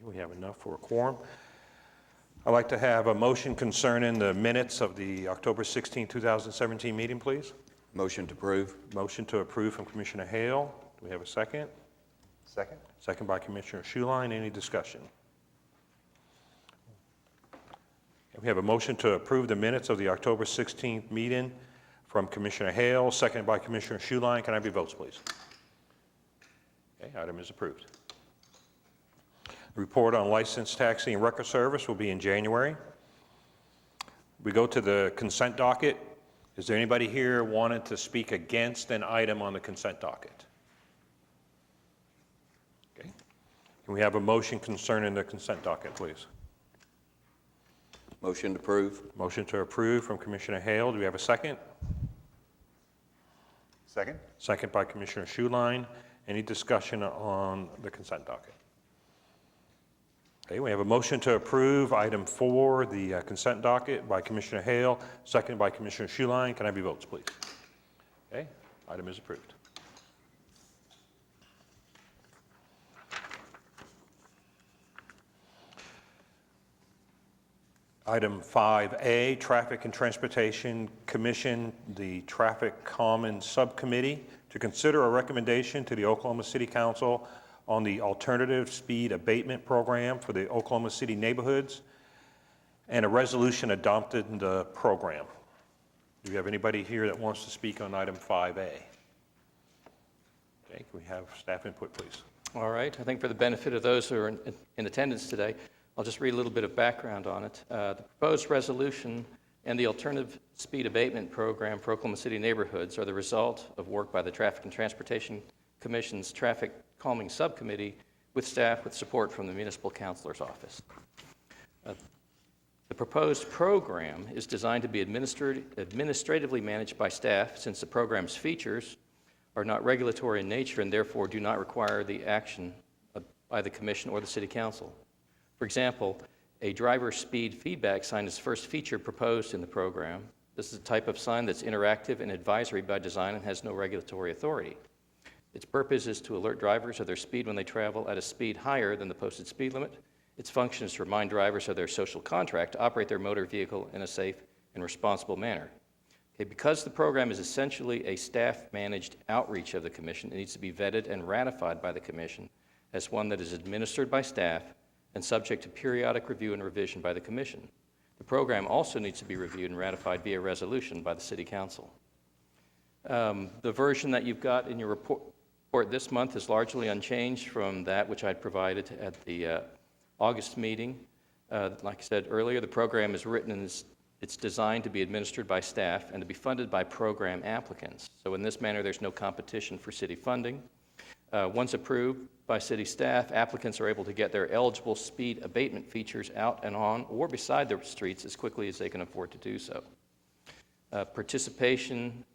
We have enough for a quorum. I'd like to have a motion concerning the minutes of the October 16, 2017 meeting, please. Motion to approve. Motion to approve from Commissioner Hale. Do we have a second? Second. Second by Commissioner Schuline. Any discussion? We have a motion to approve the minutes of the October 16th meeting from Commissioner Hale, seconded by Commissioner Schuline. Can I have your votes, please? Okay, item is approved. Report on licensed taxi and record service will be in January. We go to the consent docket. Is there anybody here wanting to speak against an item on the consent docket? Okay. Can we have a motion concerning the consent docket, please? Motion to approve. Motion to approve from Commissioner Hale. Do we have a second? Second. Second by Commissioner Schuline. Any discussion on the consent docket? Okay, we have a motion to approve item 4, the consent docket by Commissioner Hale, seconded by Commissioner Schuline. Can I have your votes, please? Okay, item is approved. Item 5A, Traffic and Transportation Commission, the Traffic Commons Subcommittee, to consider a recommendation to the Oklahoma City Council on the Alternative Speed Abatement Program for the Oklahoma City neighborhoods and a resolution adopting the program. Do we have anybody here that wants to speak on item 5A? Okay, can we have staff input, please? All right. I think for the benefit of those who are in attendance today, I'll just read a little bit of background on it. The proposed resolution and the Alternative Speed Abatement Program for Oklahoma City neighborhoods are the result of work by the Traffic and Transportation Commission's Traffic Calming Subcommittee with staff with support from the Municipal Counselor's Office. The proposed program is designed to be administratively managed by staff since the program's features are not regulatory in nature and therefore do not require the action by the Commission or the City Council. For example, a driver speed feedback sign is the first feature proposed in the program. This is a type of sign that's interactive and advisory by design and has no regulatory authority. Its purpose is to alert drivers of their speed when they travel at a speed higher than the posted speed limit. Its function is to remind drivers of their social contract to operate their motor vehicle in a safe and responsible manner. Okay, because the program is essentially a staff-managed outreach of the Commission, it needs to be vetted and ratified by the Commission as one that is administered by staff and subject to periodic review and revision by the Commission. The program also needs to be reviewed and ratified via resolution by the City Council. The version that you've got in your report this month is largely unchanged from that which I provided at the August meeting. Like I said earlier, the program is written and it's designed to be administered by staff and to be funded by program applicants. So in this manner, there's no competition for city funding. Once approved by city staff, applicants are able to get their eligible speed abatement features out and on or beside their streets as quickly as they can afford to do so. Participation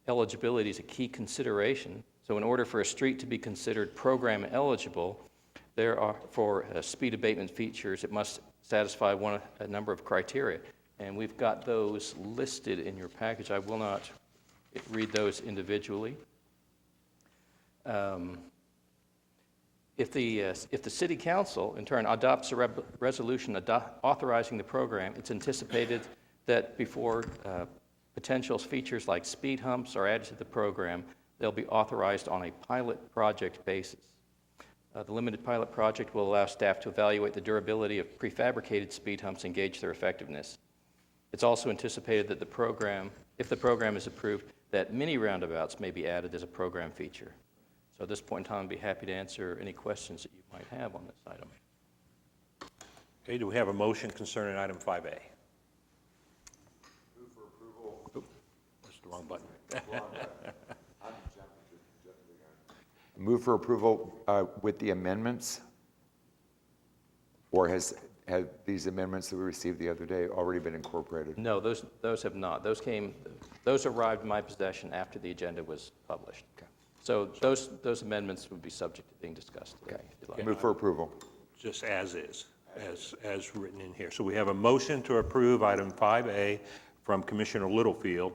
eligibility is a key consideration. So in order for a street to be considered program eligible, for speed abatement features, it must satisfy a number of criteria. And we've got those listed in your package. I will not read those individually. If the City Council, in turn, adopts a resolution authorizing the program, it's anticipated that before potential features like speed humps are added to the program, they'll be authorized on a pilot project basis. The limited pilot project will allow staff to evaluate the durability of prefabricated speed humps and gauge their effectiveness. It's also anticipated that if the program is approved, that mini roundabouts may be added as a program feature. So at this point in time, I'd be happy to answer any questions that you might have on this item. Okay, do we have a motion concerning item 5A? Move for approval. Oop, that's the wrong button. Move for approval with the amendments? Or have these amendments that we received the other day already been incorporated? No, those have not. Those arrived in my possession after the agenda was published. Okay. So those amendments would be subject to being discussed today. Okay. If you'd like. Move for approval. Just as is, as written in here. So we have a motion to approve item 5A from Commissioner Littlefield.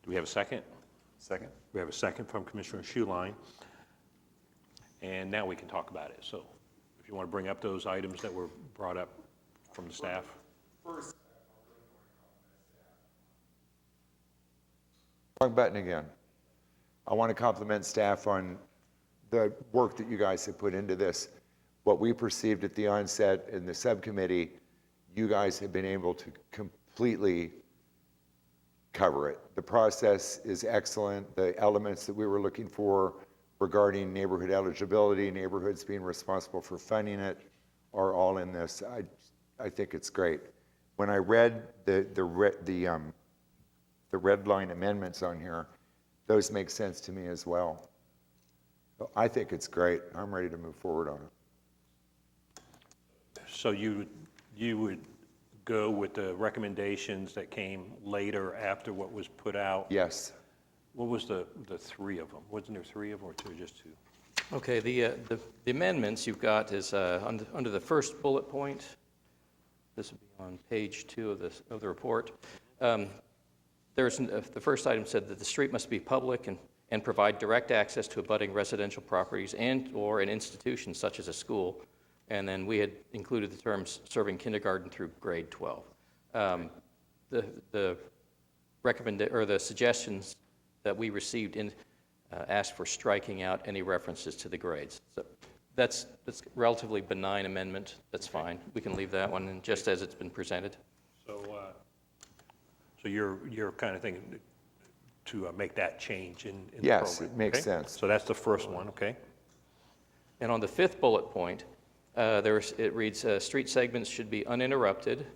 Do we have a second? Second. We have a second from Commissioner Schuline. and now we can talk about it. So if you want to bring up those items that were brought up from the staff. Wrong button again. I want to compliment staff on the work that you guys have put into this. What we perceived at the onset in the subcommittee, you guys have been able to completely cover it. The process is excellent. The elements that we were looking for regarding neighborhood eligibility, neighborhoods being responsible for funding it, are all in this. I think it's great. When I read the red line amendments on here, those make sense to me as well. So I think it's great. I'm ready to move forward on it. So you would go with the recommendations that came later after what was put out? Yes. What was the three of them? Wasn't there three of them or two, just two? Okay, the amendments you've got is under the first bullet point. This would be on page 2 of the report. The first item said that the street must be public and provide direct access to abutting residential properties and/or an institution such as a school. And then we had included the terms serving kindergarten through grade 12. The suggestions that we received asked for striking out any references to the grades. So that's relatively benign amendment. That's fine. We can leave that one in just as it's been presented. So you're kind of thinking to make that change in the Yes, program, it makes okay? sense. So that's the first one, okay? And on the fifth bullet point, it reads, street segments should be uninterrupted.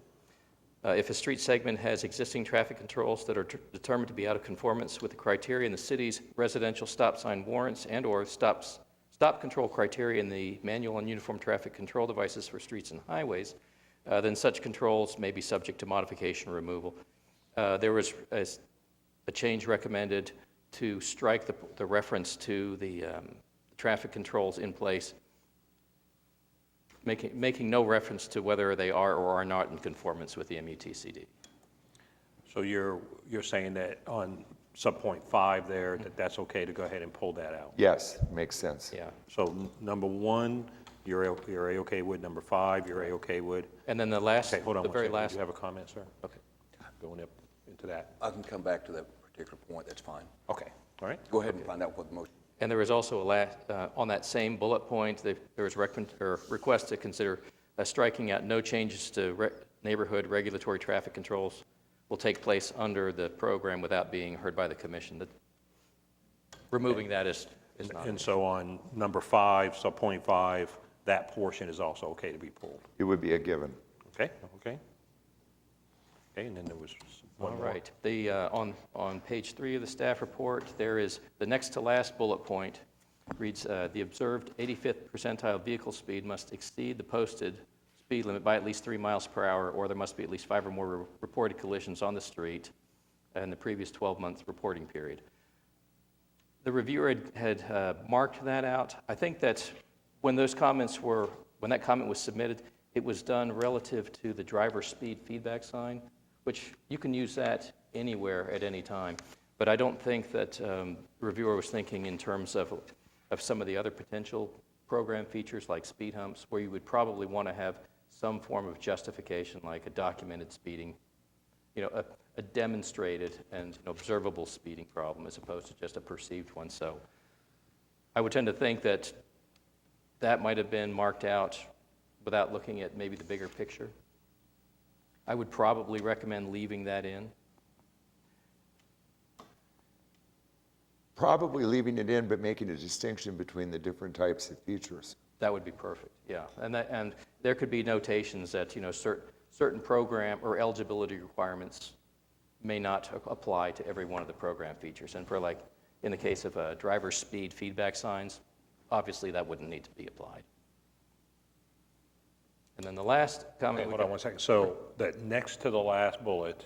If a street segment has existing traffic controls that are determined to be out of conformance with the criteria in the city's residential stop sign warrants and/or stop control criteria in the manual and uniform traffic control devices for streets and highways, then such controls may be subject to modification or removal. There was a change recommended to strike the reference to the traffic controls in place, making no reference to whether they are or are not in conformance with the MUTCD. So you're saying that on subpoint 5 there, that's okay to go ahead and pull that out? Yes, makes sense. Yeah. So number 1, you're A-okay with. Number 5, you're A-okay with. And then the last, Okay, hold on the one very second. last. Do you have a comment, sir? Okay. Going up into that. I can come back to that particular point, that's fine. Okay, all right. Go ahead and find out what the motion. And there was also on that same bullet point, there was request to consider striking out no changes to neighborhood regulatory traffic controls will take place under the program without being heard by the commission. Removing that is not. And so on number 5, subpoint 5, that portion is also okay to be pulled. It would be a given. Okay, okay. Okay, and then there was one All more. right. On page 3 of the staff report, there is the next to last bullet point reads, the observed 85th percentile vehicle speed must exceed the posted speed limit by at least 3 miles per hour, or there must be at least 5 or more reported collisions on the street in the previous 12-month reporting period. The reviewer had marked that out. I think that when that comment was submitted, it was done relative to the driver speed feedback sign, which you can use that anywhere at any time. But I don't think that the reviewer was thinking in terms of some of the other potential program features like speed humps, where you would probably want to have some form of justification, like a documented speeding, a demonstrated and observable speeding problem as opposed to just a perceived one. So I would tend to think that that might have been marked out without looking at maybe the bigger picture. I would probably recommend leaving that in. Probably leaving it in, but making a distinction between the different types of features. That would be perfect, yeah. And there could be notations that, certain program or eligibility requirements may not apply to every one of the program features. And for in the case of driver speed feedback signs, obviously that wouldn't need to be applied. And then the last comment. Okay, hold on one second. So that next to the last bullet,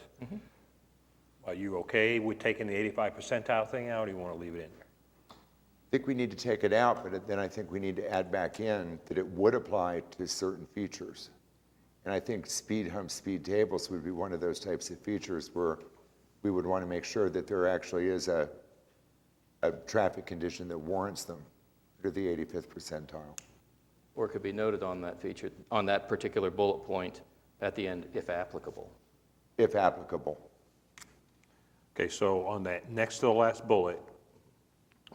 are you okay with taking the 85 percentile thing out, or you want to leave it in there? I think we need to take it out, but then I think we need to add back in that it would apply to certain features. And I think speed hump, speed tables would be one of those types of features where we would want to make sure that there actually is a traffic condition that warrants them. to the 85th percentile, Or it could be noted on that feature, on that particular bullet point at the end, if applicable. if applicable. Okay, so on that next to the last bullet,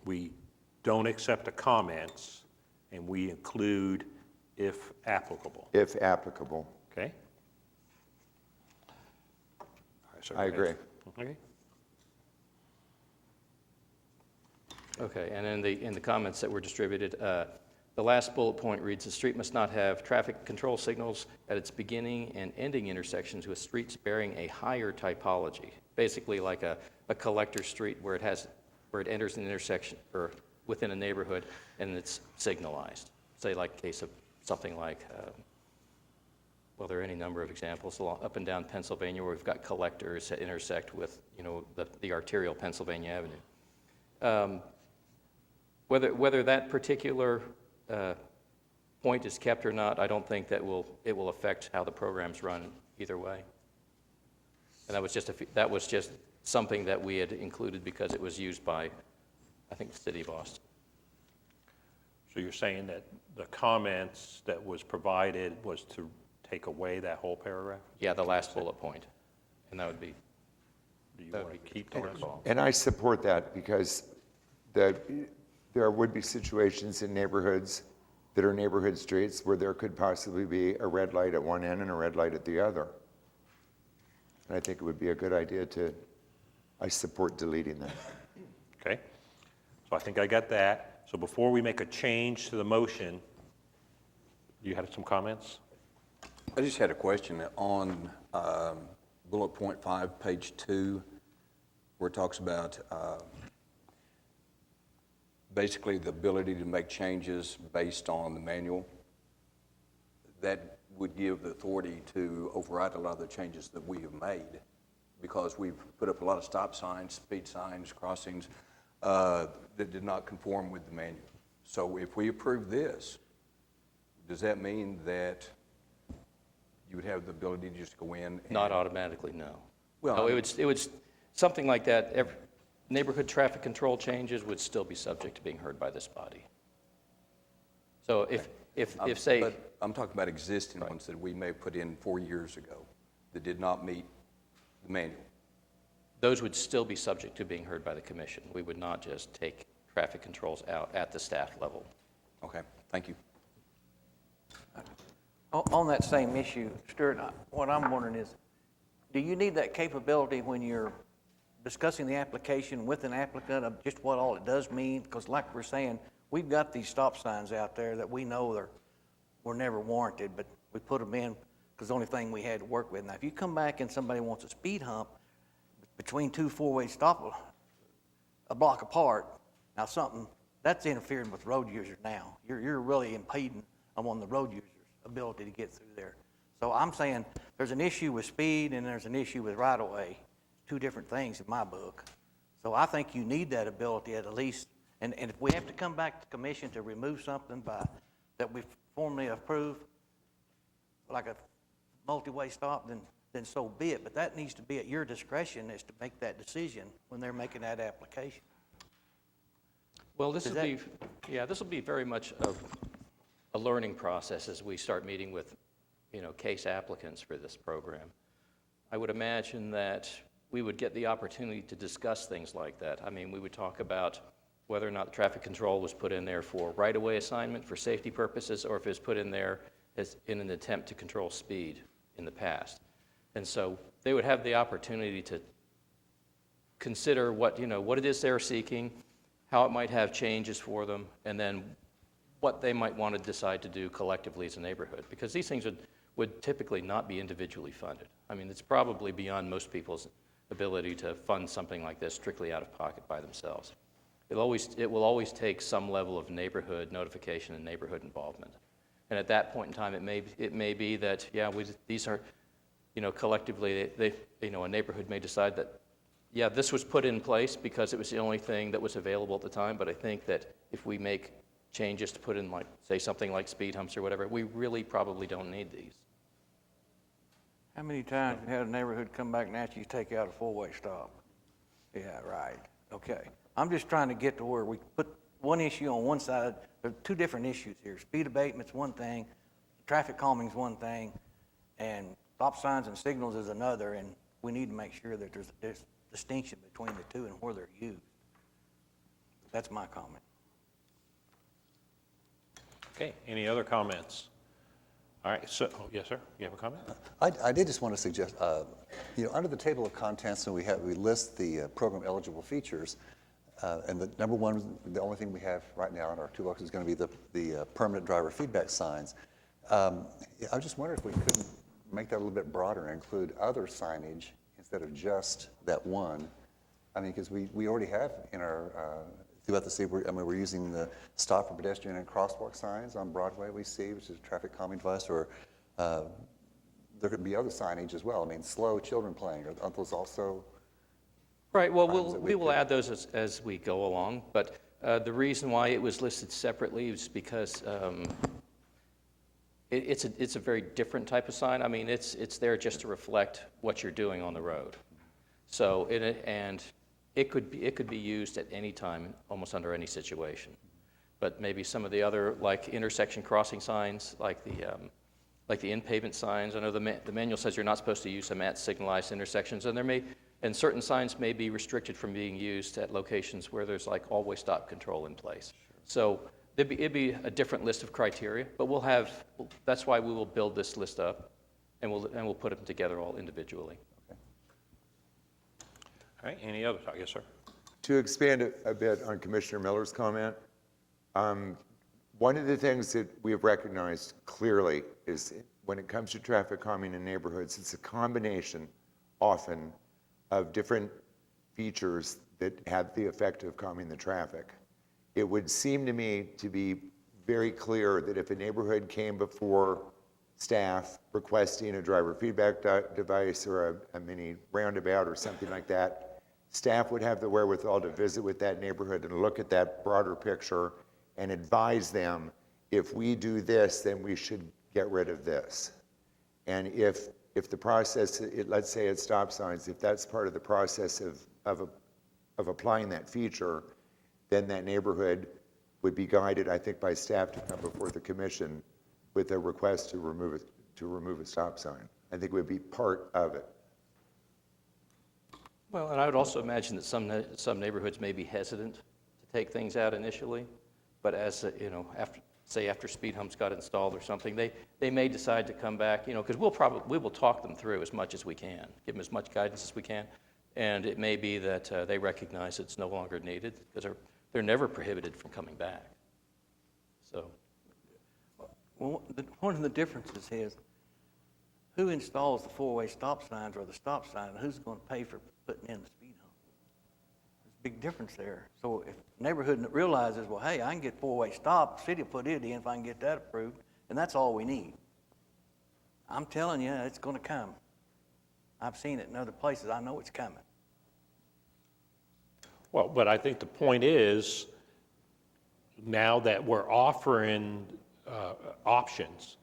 we don't accept the comments, and we include if applicable, If applicable. okay? All right, so I go ahead. agree. Okay. Okay, and in the comments that were distributed, the last bullet point reads, "The street must not have traffic control signals at its beginning and ending intersections with streets bearing a higher typology." Basically like a collector street where it enters an intersection or within a neighborhood and it's signalized. Say like case of something like, well, there are any number of examples up and down Pennsylvania where we've got collectors that intersect with, the arterial Pennsylvania Avenue. Whether that particular point is kept or not, I don't think it will affect how the programs run either way. And that was just something that we had included because it was used by, I think, the city of Austin. So you're saying that the comments that was provided was to take away that whole paragraph? Yeah, the last bullet point, and that would be. Do you That want would to be keep the rest? And I support that because there would be situations in neighborhoods that are neighborhood streets where there could possibly be a red light at one end and a red light at the other. And I think it would be a good idea I support deleting that. Okay, so I think I got that. So before we make a change to the motion, you had some comments? I just had a question on bullet point 5, page 2, where it talks about basically the ability to make changes based on the manual. That would give the authority to override a lot of the changes that we have made, because we've put up a lot of stop signs, speed signs, crossings that did not conform with the manual. So if we approve this, does that mean that you would have the ability to just go in and... Not automatically, no. Well, No, it would, something like that, neighborhood traffic control changes would still be subject to being heard by this body. So if say, But I'm talking about existing ones that we may have put in 4 years ago that did not meet the manual. those would still be subject to being heard by the commission. We would not just take traffic controls out at the staff level. Okay, thank you. On that same issue, Stuart, what I'm wondering is, do you need that capability when you're discussing the application with an applicant of just what all it does mean? Because like we're saying, we've got these stop signs out there that we know were never warranted, but we put them in because the only thing we had to work with. Now, if you come back and somebody wants a speed hump between two four-way stop a block apart, now that's interfering with road users now. You're really impeding on the road users' ability to get through there. So I'm saying there's an issue with speed and there's an issue with right-of-way. Two different things in my book. So I think you need that ability at least, and if we have to come back to commission to remove something that we formally approve, like a multi-way stop, then so be it. But that needs to be at your discretion as to make that decision when they're making that application. Well, this Does will be very much a learning process as we start meeting with, case applicants for this program. I would imagine that we would get the opportunity to discuss things like that. I mean, we would talk about whether or not traffic control was put in there for right-of-way assignment for safety purposes, or if it was put in there as in an attempt to control speed in the past. And so they would have the opportunity to consider what it is they're seeking, how it might have changes for them, and then what they might want to decide to do collectively as a neighborhood. Because these things would typically not be individually funded. I mean, it's probably beyond most people's ability to fund something like this strictly out of pocket by themselves. It will always take some level of neighborhood notification and neighborhood involvement. And at that point in time, it may be that, these are, collectively, a neighborhood may decide that, this was put in place because it was the only thing that was available at the time, but I think that if we make changes to put in, like, say, something like speed humps or whatever, we really probably don't need these. How many times have you had a neighborhood come back and ask you to take out a four-way stop? Yeah, right. Okay. I'm just trying to get to where we put one issue on one side, There's two different issues here. Speed abatement's one thing, traffic calming's one thing, and stop signs and signals is another, and we need to make sure that there's distinction between the two and where they're used. That's my comment. Okay, any other comments? All right, so, oh, yes, sir, you have a comment? I did just want to suggest, under the table of contents, we list the program eligible features, and the number one, the only thing we have right now in our toolbox is going to be the permanent driver feedback signs. I just wondered if we couldn't make that a little bit broader and include other signage instead of just that one. I mean, because we already have in our, throughout the city, we're using the stop for pedestrian and crosswalk signs on Broadway we see, which is a traffic calming device, or there could be other signage as well. I mean, slow children playing, aren't those also? Right, well, items that we will could- add those as we go along, but the reason why it was listed separately is because it's a very different type of sign. I mean, it's there just to reflect what you're doing on the road. So, it could be used at any time, almost under any situation. But maybe some of the other, like intersection crossing signs, like the in-pavement signs. I know the manual says you're not supposed to use them at signalized intersections, and certain signs may be restricted from being used at locations where there's like always stop control in place. So it'd be a different list of criteria, but that's why we will build this list up, and we'll put them together all individually. All right, any other talk? Yes, sir. To expand a bit on Commissioner Miller's comment, one of the things that we have recognized clearly is when it comes to traffic calming in neighborhoods, it's a combination often of different features that have the effect of calming the traffic. It would seem to me to be very clear that if a neighborhood came before staff requesting a driver feedback device or a mini roundabout or something like that, staff would have the wherewithal to visit with that neighborhood and look at that broader picture and advise them, if we do this, then we should get rid of this. And if the process, let's say it's stop signs, if that's part of the process of applying that feature, then that neighborhood would be guided, I think, by staff to come before the commission with a request to remove a stop sign. I think it would be part of it. Well, and I would also imagine that some neighborhoods may be hesitant to take things out initially, but as, after speed humps got installed or something, they may decide to come back, because we will talk them through as much as we can, give them as much guidance as we can, and it may be that they recognize it's no longer needed, because they're never prohibited from coming back. So, Well, one of the differences is who installs the four-way stop signs or the stop sign, and who's going to pay for putting in the speed hump? There's a big difference there. So if the neighborhood realizes, well, hey, I can get four-way stop, the city will put it in if I can get that approved, and that's all we need. I'm telling you, it's going to come. I've seen it in other places. I know it's coming. Well, but I think the point is, now that we're offering options,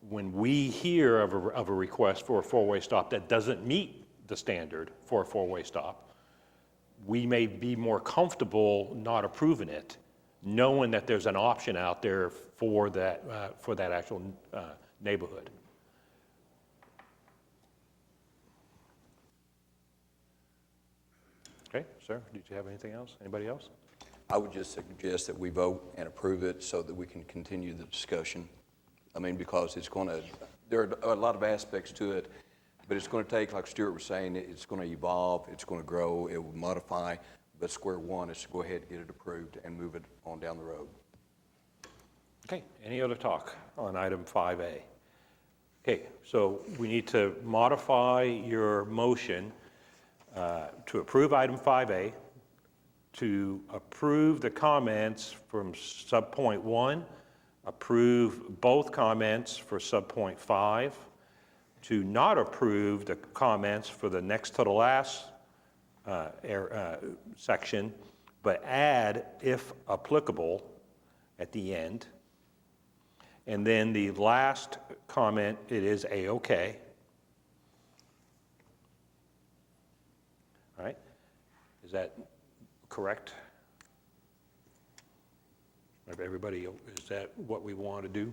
when we hear of a request for a four-way stop that doesn't meet the standard for a four-way stop, we may be more comfortable not approving it, knowing that there's an option out there for that actual neighborhood. Okay, sir, did you have anything else? Anybody else? I would just suggest that we vote and approve it so that we can continue the discussion. I mean, because there are a lot of aspects to it, but it's going to take, like Stuart was saying, it's going to evolve, it's going to grow, it will modify, but square one is to go ahead and get it approved and move it on down the road. Okay, any other talk on item 5A? Okay, so we need to modify your motion to approve item 5A, to approve the comments from subpoint 1, approve both comments for subpoint 5, to not approve the comments for the next to the last section, but add, if applicable, at the end. And then the last comment, it is A-OK. All right, is that correct? Everybody, is that what we want to do?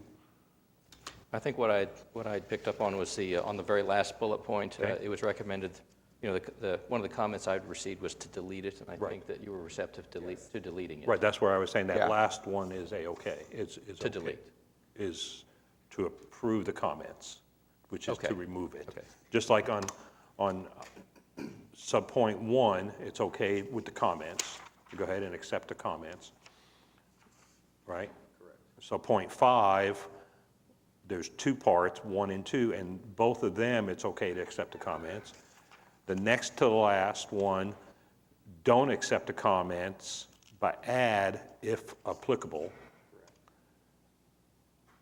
I think what I picked up on was on the very last bullet point, Okay. it was recommended, one of the comments I'd received was to delete it, and I Right. think that you were receptive to deleting it. Right, that's where I was saying that Yeah. last one is A-okay. Is To okay. delete. Is to approve the comments, which is to Okay. remove it. Okay. Just like on subpoint 1, it's okay with the comments, to go ahead and accept the comments, right? Correct. So point 5, there's 2 parts, 1 and 2, and both of them, it's okay to accept the comments. The next to the last one, don't accept the comments, but add if applicable,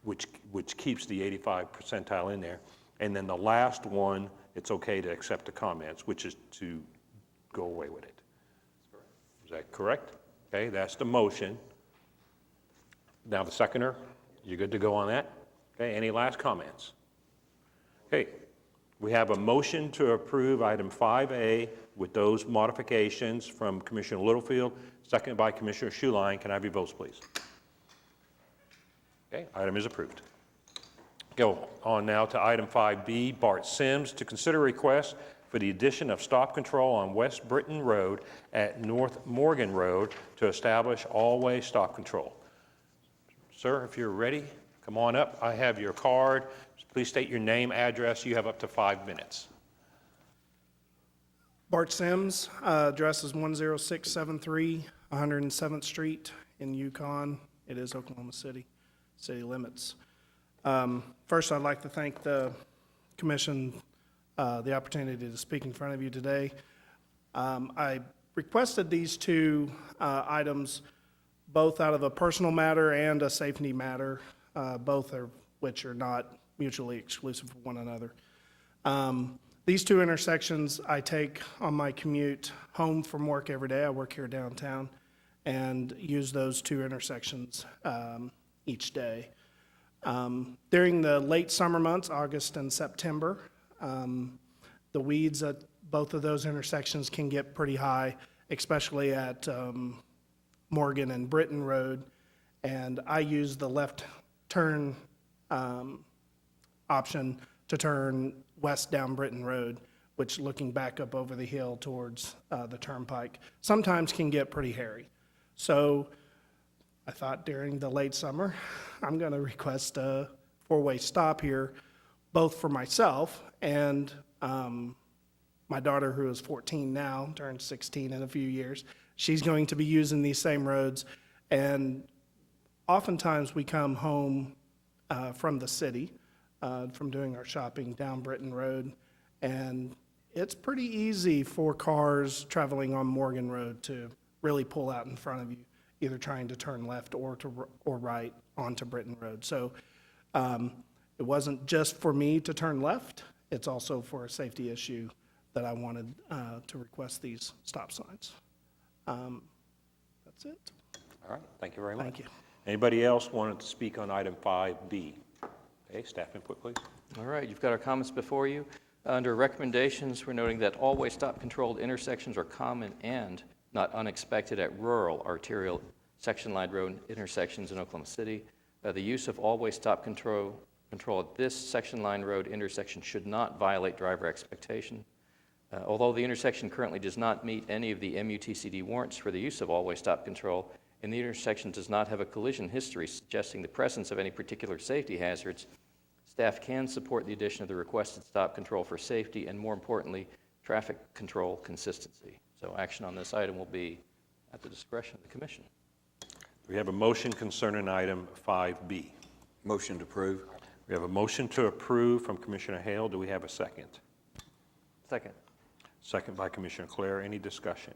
which keeps the 85 percentile in there. And then the last one, it's okay to accept the comments, which is to go away with it. Is that correct? Okay, that's the motion. Now the seconder, you good to go on that? Okay, any last comments? Okay, we have a motion to approve item 5A with those modifications from Commissioner Littlefield, seconded by Commissioner Schuline. Can I have your votes, please? Okay, item is approved. Go on now to item 5B, Bart Sims, to consider a request for the addition of stop control on West Britton Road at North Morgan Road to establish all-way stop control. Sir, if you're ready, come on up. I have your card. Please state your name, address. You have up to 5 minutes. Bart Sims, address is 10673 107th Street in Yukon. It is Oklahoma City, city limits. First, I'd like to thank the commission, the opportunity to speak in front of you today. I requested these two items both out of a personal matter and a safety matter, both of which are not mutually exclusive of one another. These two intersections I take on my commute home from work every day. I work here downtown and use those two intersections each day. During the late summer months, August and September, the weeds at both of those intersections can get pretty high, especially at Morgan and Britton Road. And I use the left turn option to turn west down Britton Road, which, looking back up over the hill towards the turnpike, sometimes can get pretty hairy. So I thought during the late summer, I'm going to request a four-way stop here, both for myself and my daughter, who is 14 now, turns 16 in a few years. She's going to be using these same roads. And oftentimes we come home from the city, from doing our shopping down Britton Road, and it's pretty easy for cars traveling on Morgan Road to really pull out in front of you, either trying to turn left or right onto Britton Road. So it wasn't just for me to turn left, it's also for a safety issue that I wanted to request these stop signs. That's it. All right, thank you very much. Thank you. Anybody else wanted to speak on item 5B? Okay, staff input, please. All right, you've got our comments before you. Under recommendations, we're noting that always stop-controlled intersections are common and not unexpected at rural arterial section line road intersections in Oklahoma City. The use of always stop control at this section line road intersection should not violate driver expectation. Although the intersection currently does not meet any of the MUTCD warrants for the use of always stop control, and the intersection does not have a collision history suggesting the presence of any particular safety hazards, staff can support the addition of the requested stop control for safety and, more importantly, traffic control consistency. So action on this item will be at the discretion of the commission. We have a motion concerning item 5B. Motion to approve. We have a motion to approve from Commissioner Hale. Do we have a second? Second. Second by Commissioner Clare. Any discussion?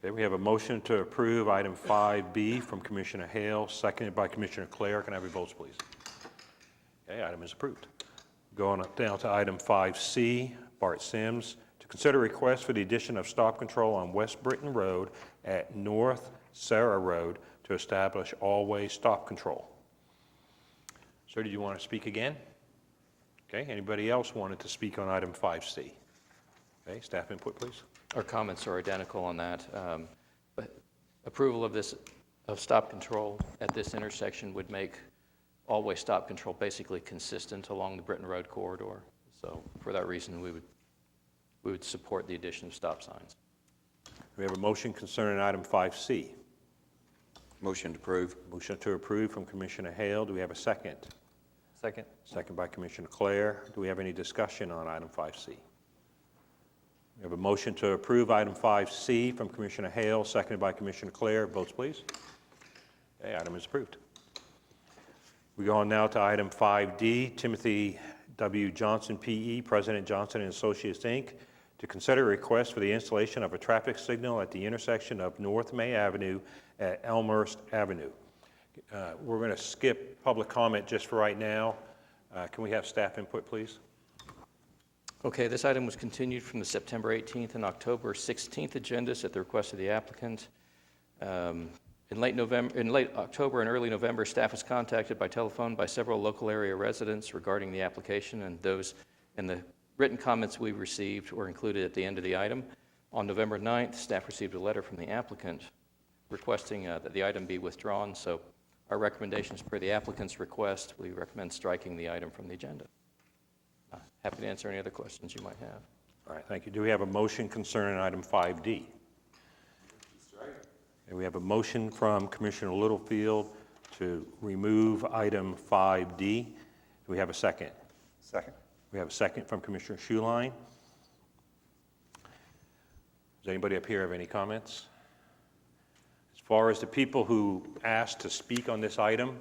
Okay, we have a motion to approve item 5B from Commissioner Hale, seconded by Commissioner Clare. Can I have your votes, please? Okay, item is approved. Going down to item 5C, Bart Sims, to consider a request for the addition of stop control on West Britton Road at North Sarah Road to establish all-way stop control. Sir, did you want to speak again? Okay, anybody else wanted to speak on item 5C? Okay, staff input, please. Our comments are identical on that. But approval of this, of stop control at this intersection would make all-way stop control basically consistent along the Britton Road corridor. So for that reason, we would support the addition of stop signs. We have a motion concerning item 5C. Motion to approve. Motion to approve from Commissioner Hale. Do we have a second? Second. Second by Commissioner Clare. Do we have any discussion on item 5C? We have a motion to approve item 5C from Commissioner Hale, seconded by Commissioner Clare. Votes, please. Okay, item is approved. We go on now to item 5D, Timothy W. Johnson, P.E., President Johnson and Associates, Inc., to consider a request for the installation of a traffic signal at the intersection of North May Avenue at Elmhurst Avenue. We're going to skip public comment just for right now. Can we have staff input, please? Okay, this item was continued from the September 18th and October 16th agendas at the request of the applicant. In late October and early November, staff was contacted by telephone by several local area residents regarding the application, and those and the written comments we received were included at the end of the item. On November 9th, staff received a letter from the applicant requesting that the item be withdrawn. So our recommendations per the applicant's request, we recommend striking the item from the agenda. Happy to answer any other questions you might have. All right, thank you. Do we have a motion concerning item 5D? And we have a motion from Commissioner Littlefield to remove item 5D. Do we have a second? Second. We have a second from Commissioner Schuline. Does anybody up here have any comments? As far as the people who asked to speak on this item,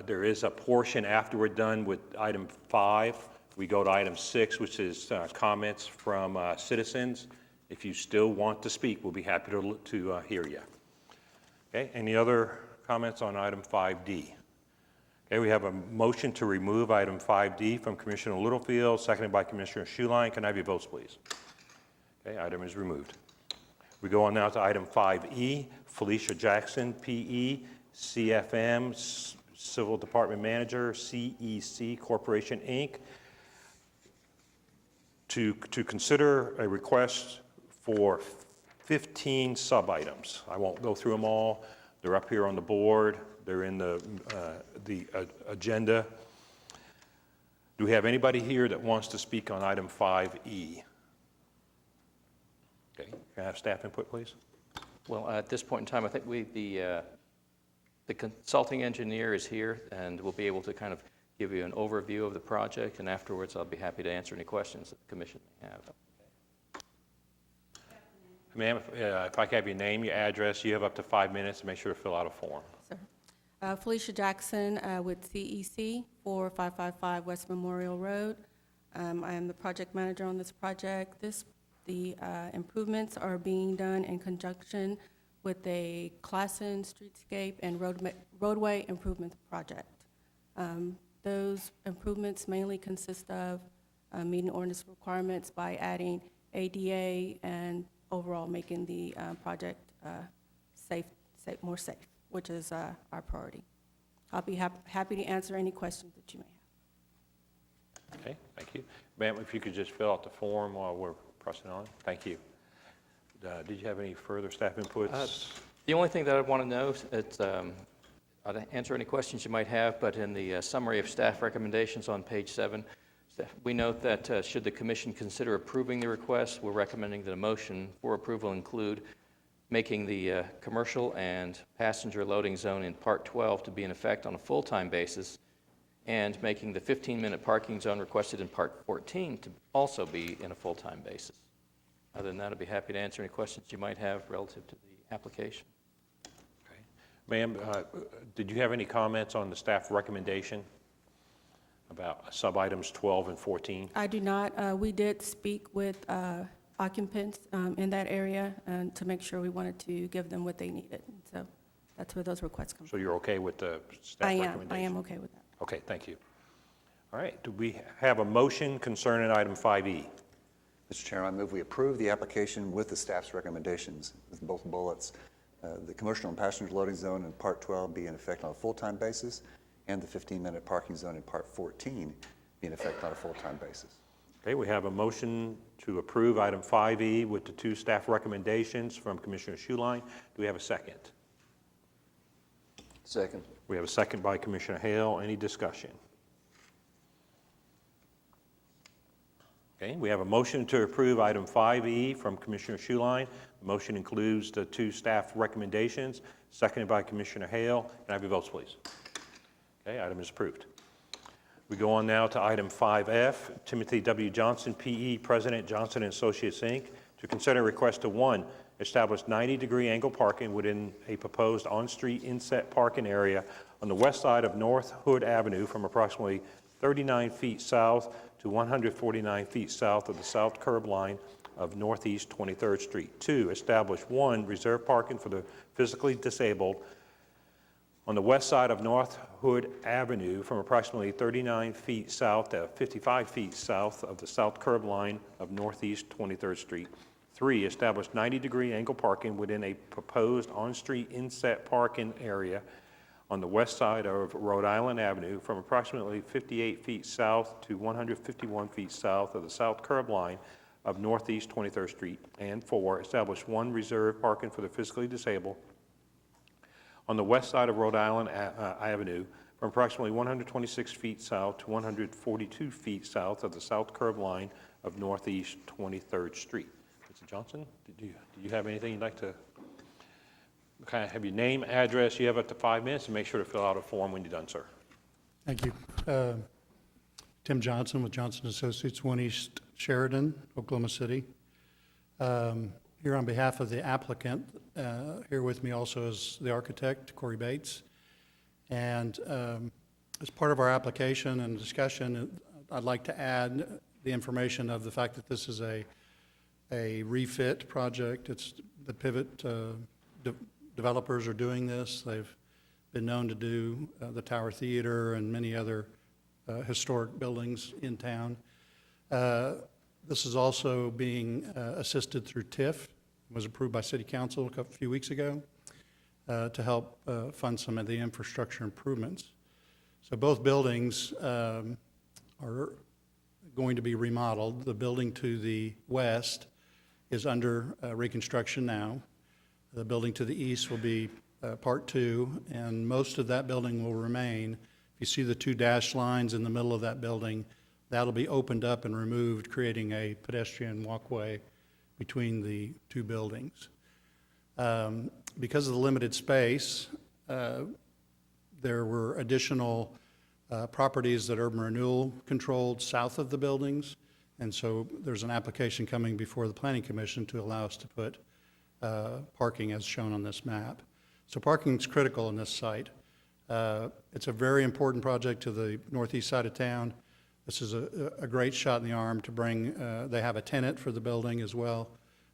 there is a portion after we're done with item 5. We go to item 6, which is comments from citizens. If you still want to speak, we'll be happy to hear you. Okay, any other comments on item 5D? Okay, we have a motion to remove item 5D from Commissioner Littlefield, seconded by Commissioner Schuline. Can I have your votes, please? Okay, item is removed. We go on now to item 5E, Felicia Jackson, P.E., CFM, Civil Department Manager, CEC Corporation, Inc., to consider a request for 15 sub-items. I won't go through them all. They're up here on the board. They're in the agenda. Do we have anybody here that wants to speak on item 5E? Okay, can I have staff input, please? Well, at this point in time, I think the consulting engineer is here, and we'll be able to kind of give you an overview of the project, and afterwards I'll be happy to answer any questions that the commission may have. Ma'am, if I can have your name, your address, you have up to 5 minutes to make sure to fill out a form. Sir. Felicia Jackson with CEC, 4555 West Memorial Road. I am the project manager on this project. The improvements are being done in conjunction with a Classen streetscape and roadway improvement project. Those improvements mainly consist of meeting ordinance requirements by adding ADA and overall making the project more safe, which is our priority. I'll be happy to answer any questions that you may have. Okay, thank you. Ma'am, if you could just fill out the form while we're pressing on. Thank you. Did you have any further staff inputs? The only thing that I want to know is I'll answer any questions you might have, but in the summary of staff recommendations on page 7, we note that should the commission consider approving the request, we're recommending that a motion for approval include making the commercial and passenger loading zone in Part 12 to be in effect on a full-time basis, and making the 15-minute parking zone requested in Part 14 to also be in a full-time basis. Other than that, I'd be happy to answer any questions you might have relative to the application. Okay. Ma'am, did you have any comments on the staff recommendation about sub-items 12 and 14? I do not. We did speak with occupants in that area to make sure we wanted to give them what they needed. So that's where those requests come So from. you're okay with the staff recommendation? I am okay with that. Okay, thank you. All right, do we have a motion concerning item 5E? Mr. Chairman, I move we approve the application with the staff's recommendations, with both bullets. The commercial and passenger loading zone in Part 12 be in effect on a full-time basis, and the 15-minute parking zone in Part 14 be in effect on a full-time basis. Okay, we have a motion to approve item 5E with the 2 staff recommendations from Commissioner Schuline. Do we have a second? Second. We have a second by Commissioner Hale. Any discussion? Okay, we have a motion to approve item 5E from Commissioner Schuline. The motion includes the 2 staff recommendations, seconded by Commissioner Hale. Can I have your votes, please? Okay, item is approved. We go on now to item 5F, Timothy W. Johnson, P.E., President, Johnson & Associates, Inc., to consider a request to, 1, establish 90-degree angle parking within a proposed on-street inset parking area on the west side of North Hood Avenue from approximately 39 feet south to 149 feet south of the south curb line of Northeast 23rd Street. 2, establish 1, reserve parking for the physically disabled on the west side of North Hood Avenue from approximately 39 feet south to 55 feet south of the south curb line of Northeast 23rd Street. 3, establish 90-degree angle parking within a proposed on-street inset parking area on the west side of Rhode Island Avenue from approximately 58 feet south to 151 feet south of the south curb line of Northeast 23rd Street. And 4, establish 1, reserve parking for the physically disabled on the west side of Rhode Island Avenue from approximately 126 feet south to 142 feet south of the south curb line of Northeast 23rd Street. Mr. Johnson, do you have anything you'd like to kind of have your name, address? You have up to 5 minutes, and make sure to fill out a form when you're done, sir. Thank you. Tim Johnson with Johnson Associates, 1 East Sheridan, Oklahoma City. Here on behalf of the applicant, here with me also is the architect, Corey Bates. And as part of our application and discussion, I'd like to add the information of the fact that this is a refit project. It's the Pivot developers are doing this. They've been known to do the Tower Theater and many other historic buildings in town. This is also being assisted through TIF. It was approved by City Council a few weeks ago to help fund some of the infrastructure improvements. So both buildings are going to be remodeled. The building to the west is under reconstruction now. The building to the east will be part 2, and most of that building will remain. If you see the 2 dashed lines in the middle of that building, that'll be opened up and removed, creating a pedestrian walkway between the 2 buildings. Because of the limited space, there were additional properties that Urban Renewal controlled south of the buildings, and so there's an application coming before the Planning Commission to allow us to put parking as shown on this map. So parking is critical in this site. It's a very important project to the northeast side of town. This is a great shot in the arm to bring, they have a tenant for the building as well.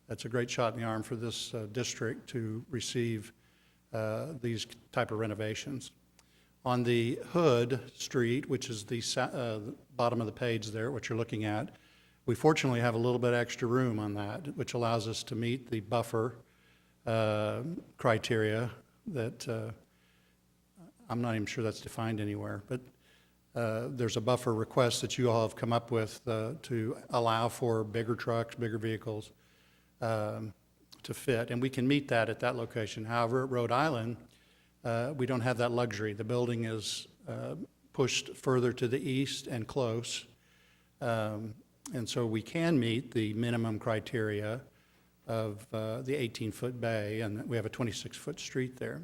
That's a great shot in the arm for this district to receive these type of renovations. On the Hood Street, which is the bottom of the page there, what you're looking at, we fortunately have a little bit extra room on that, which allows us to meet the buffer criteria that I'm not even sure that's defined anywhere, but there's a buffer request that you all have come up with to allow for bigger trucks, bigger vehicles to fit, and we can meet that at that location. However, at Rhode Island, we don't have that luxury. The building is pushed further to the east and close, and so we can meet the minimum criteria of the 18-foot bay, and we have a 26-foot street there.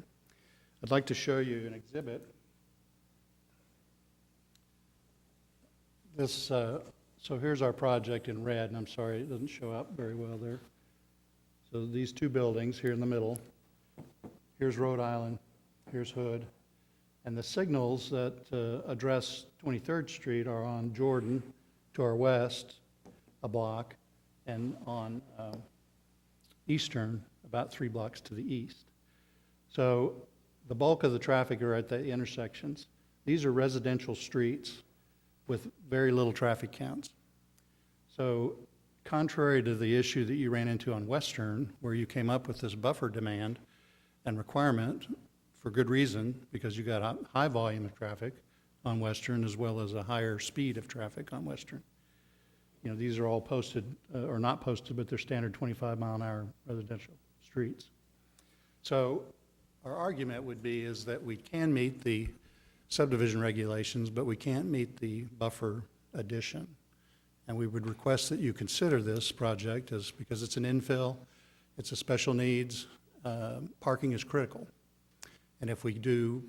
I'd like to show you an exhibit. This, so here's our project in red, and I'm sorry it doesn't show up very well there. So these 2 buildings here in the middle, here's Rhode Island, here's Hood, and the signals that address 23rd Street are on Jordan to our west, a block, and on Eastern, about 3 blocks to the east. So the bulk of the traffic are at the intersections. These are residential streets with very little traffic counts. So contrary to the issue that you ran into on Western, where you came up with this buffer demand and requirement for good reason, because you got a high volume of traffic on Western as well as a higher speed of traffic on Western. you know, these are all posted, or not posted, but they're standard 25-mile-an-hour residential streets. So our argument would be is that we can meet the subdivision regulations, but we can't meet the buffer addition. And we would request that you consider this project as, because it's an infill, it's a special needs, parking is critical. And if we do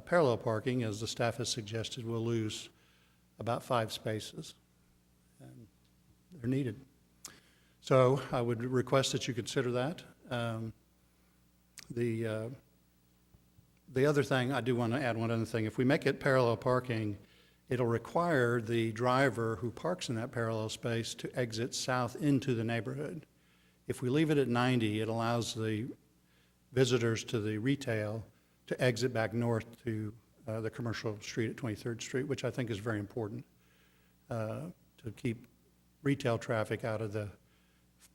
parallel parking, as the staff has suggested, we'll lose about 5 spaces. And they're needed. So I would request that you consider that. The other thing, I do want to add one other thing. If we make it parallel parking, it'll require the driver who parks in that parallel space to exit south into the neighborhood. If we leave it at 90, it allows the visitors to the retail to exit back north to the commercial street at 23rd Street, which I think is very important to keep retail traffic out of the,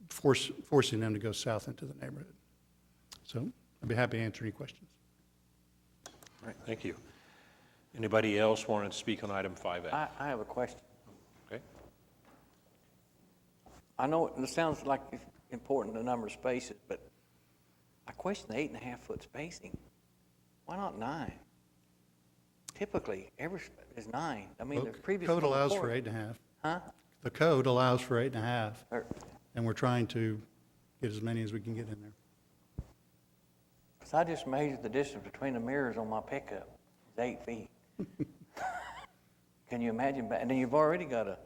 forcing them to go south into the neighborhood. So I'd be happy to answer any questions. All right, thank you. Anybody else wanted to speak on item 5F? I have a question. Okay. I know it sounds like it's important, the number of spaces, but I question the 8.5-foot spacing. Why not 9? Typically, every is 9. I mean, the previous Code one allows before- for 8.5. Huh? The code allows for 8.5, Or- and we're trying to get as many as we can get in there. 'Cause I just measured the distance between the mirrors on my pickup. It's 8 feet. Can you imagine? And then you've already got a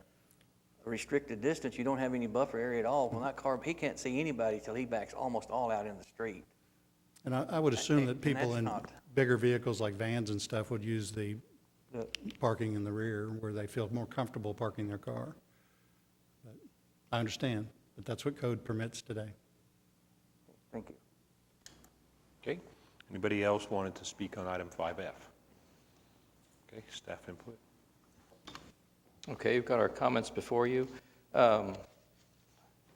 restricted distance. You don't have any buffer area at all. Well, that car, he can't see anybody till he backs almost all out in the street. And I would assume that And people that's in not- bigger vehicles like vans and stuff would use the The- parking in the rear where they feel more comfortable parking their car. But I understand, but that's what code permits today. Thank you. Okay. Anybody else wanted to speak on item 5F? Okay, staff input. Okay, you've got our comments before you.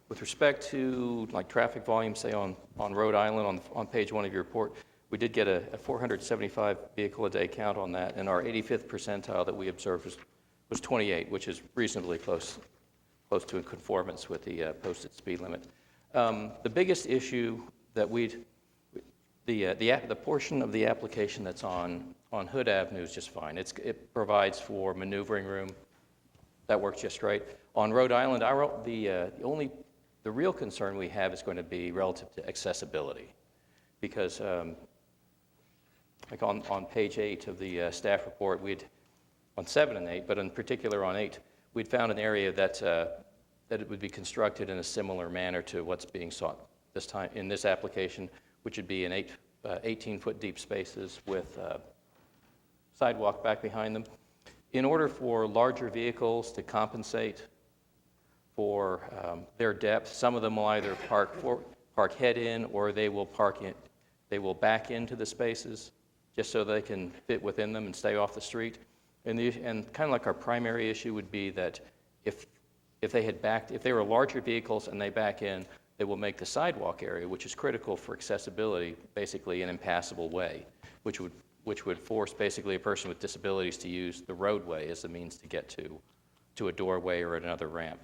With respect to like traffic volume, say on Rhode Island, on page 1 of your report, we did get a 475 vehicle a day count on that, and our 85th percentile that we observed was 28, which is reasonably close to in conformance with the posted speed limit. The biggest issue that the portion of the application that's on Hood Avenue is just fine. It provides for maneuvering room. That works just right. On Rhode Island, the real concern we have is going to be relative to accessibility, because like on page 8 of the staff report, on 7 and 8, but in particular on 8, we'd found an area that it would be constructed in a similar manner to what's being sought this time in this application, which would be in 18-foot deep spaces with sidewalk back behind them. In order for larger vehicles to compensate for their depth, some of them will either park head in, or they will back into the spaces just so they can fit within them and stay off the street. And kind of like our primary issue would be that if they were larger vehicles and they back in, they will make the sidewalk area, which is critical for accessibility, basically an impassable way, which would force basically a person with disabilities to use the roadway as a means to get to a doorway or another ramp.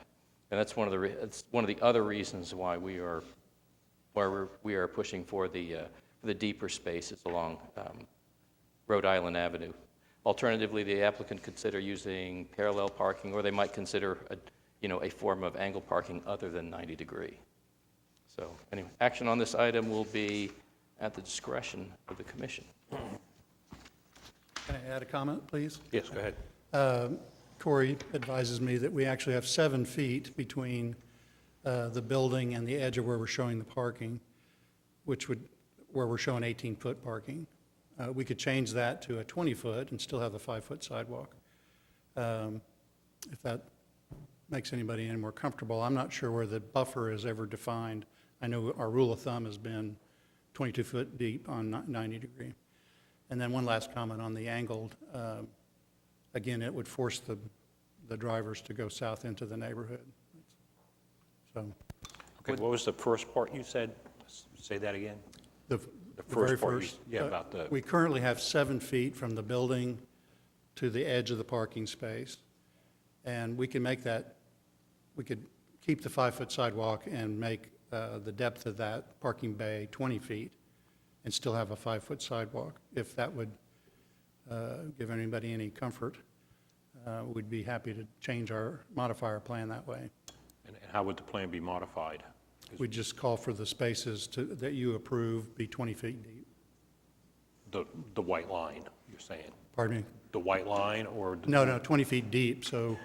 And that's one of the other reasons why we are pushing for the deeper spaces along Rhode Island Avenue. Alternatively, the applicant consider using parallel parking, or they might consider a form of angle parking other than 90 degree. So anyway, action on this item will be at the discretion of the commission. Can I add a comment, please? Yes, go ahead. Corey advises me that we actually have 7 feet between the building and the edge of where we're showing the parking, where we're showing 18-foot parking. We could change that to a 20-foot and still have the 5-foot sidewalk. If that makes anybody any more comfortable. I'm not sure where the buffer is ever defined. I know our rule of thumb has been 22-foot deep on 90 degree. And then one last comment on the angled. Again, it would force the drivers to go south into the neighborhood. So Okay, what was the first part you said? Say that again. the first very part you- first. yeah, about the- We currently have 7 feet from the building to the edge of the parking space. And we can make that we could keep the 5-foot sidewalk and make the depth of that parking bay 20 feet and still have a 5-foot sidewalk. If that would give anybody any comfort, we'd be happy to modify our plan that way. And how would the plan be modified? We just call for the spaces that you approve be 20 feet deep. The white line, you're saying? Pardon me? The white line or? No, 20 feet deep, so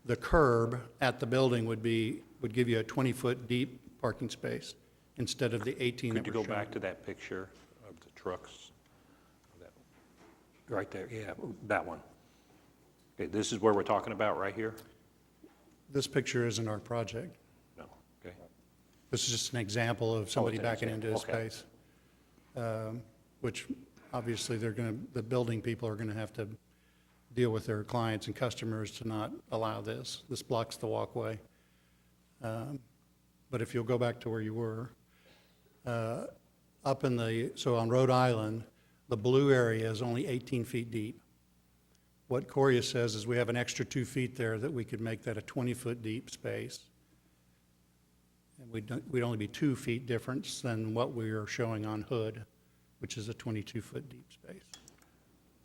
the curb at the building would give you a 20-foot deep parking space instead of the 18 that Could we're you go back showing. to that picture of the trucks? Right there, yeah, that one. Okay, this is where we're talking about, right here? This picture isn't our project. No, okay. This is just an example of somebody an backing into a example, okay. space, which obviously the building people are going to have to deal with their clients and customers to not allow this. This blocks the walkway. But if you'll go back to where you were, so on Rhode Island, the blue area is only 18 feet deep. What Coria says is we have an extra 2 feet there that we could make that a 20-foot deep space. And we'd only be 2 feet difference than what we are showing on Hood, which is a 22-foot deep space.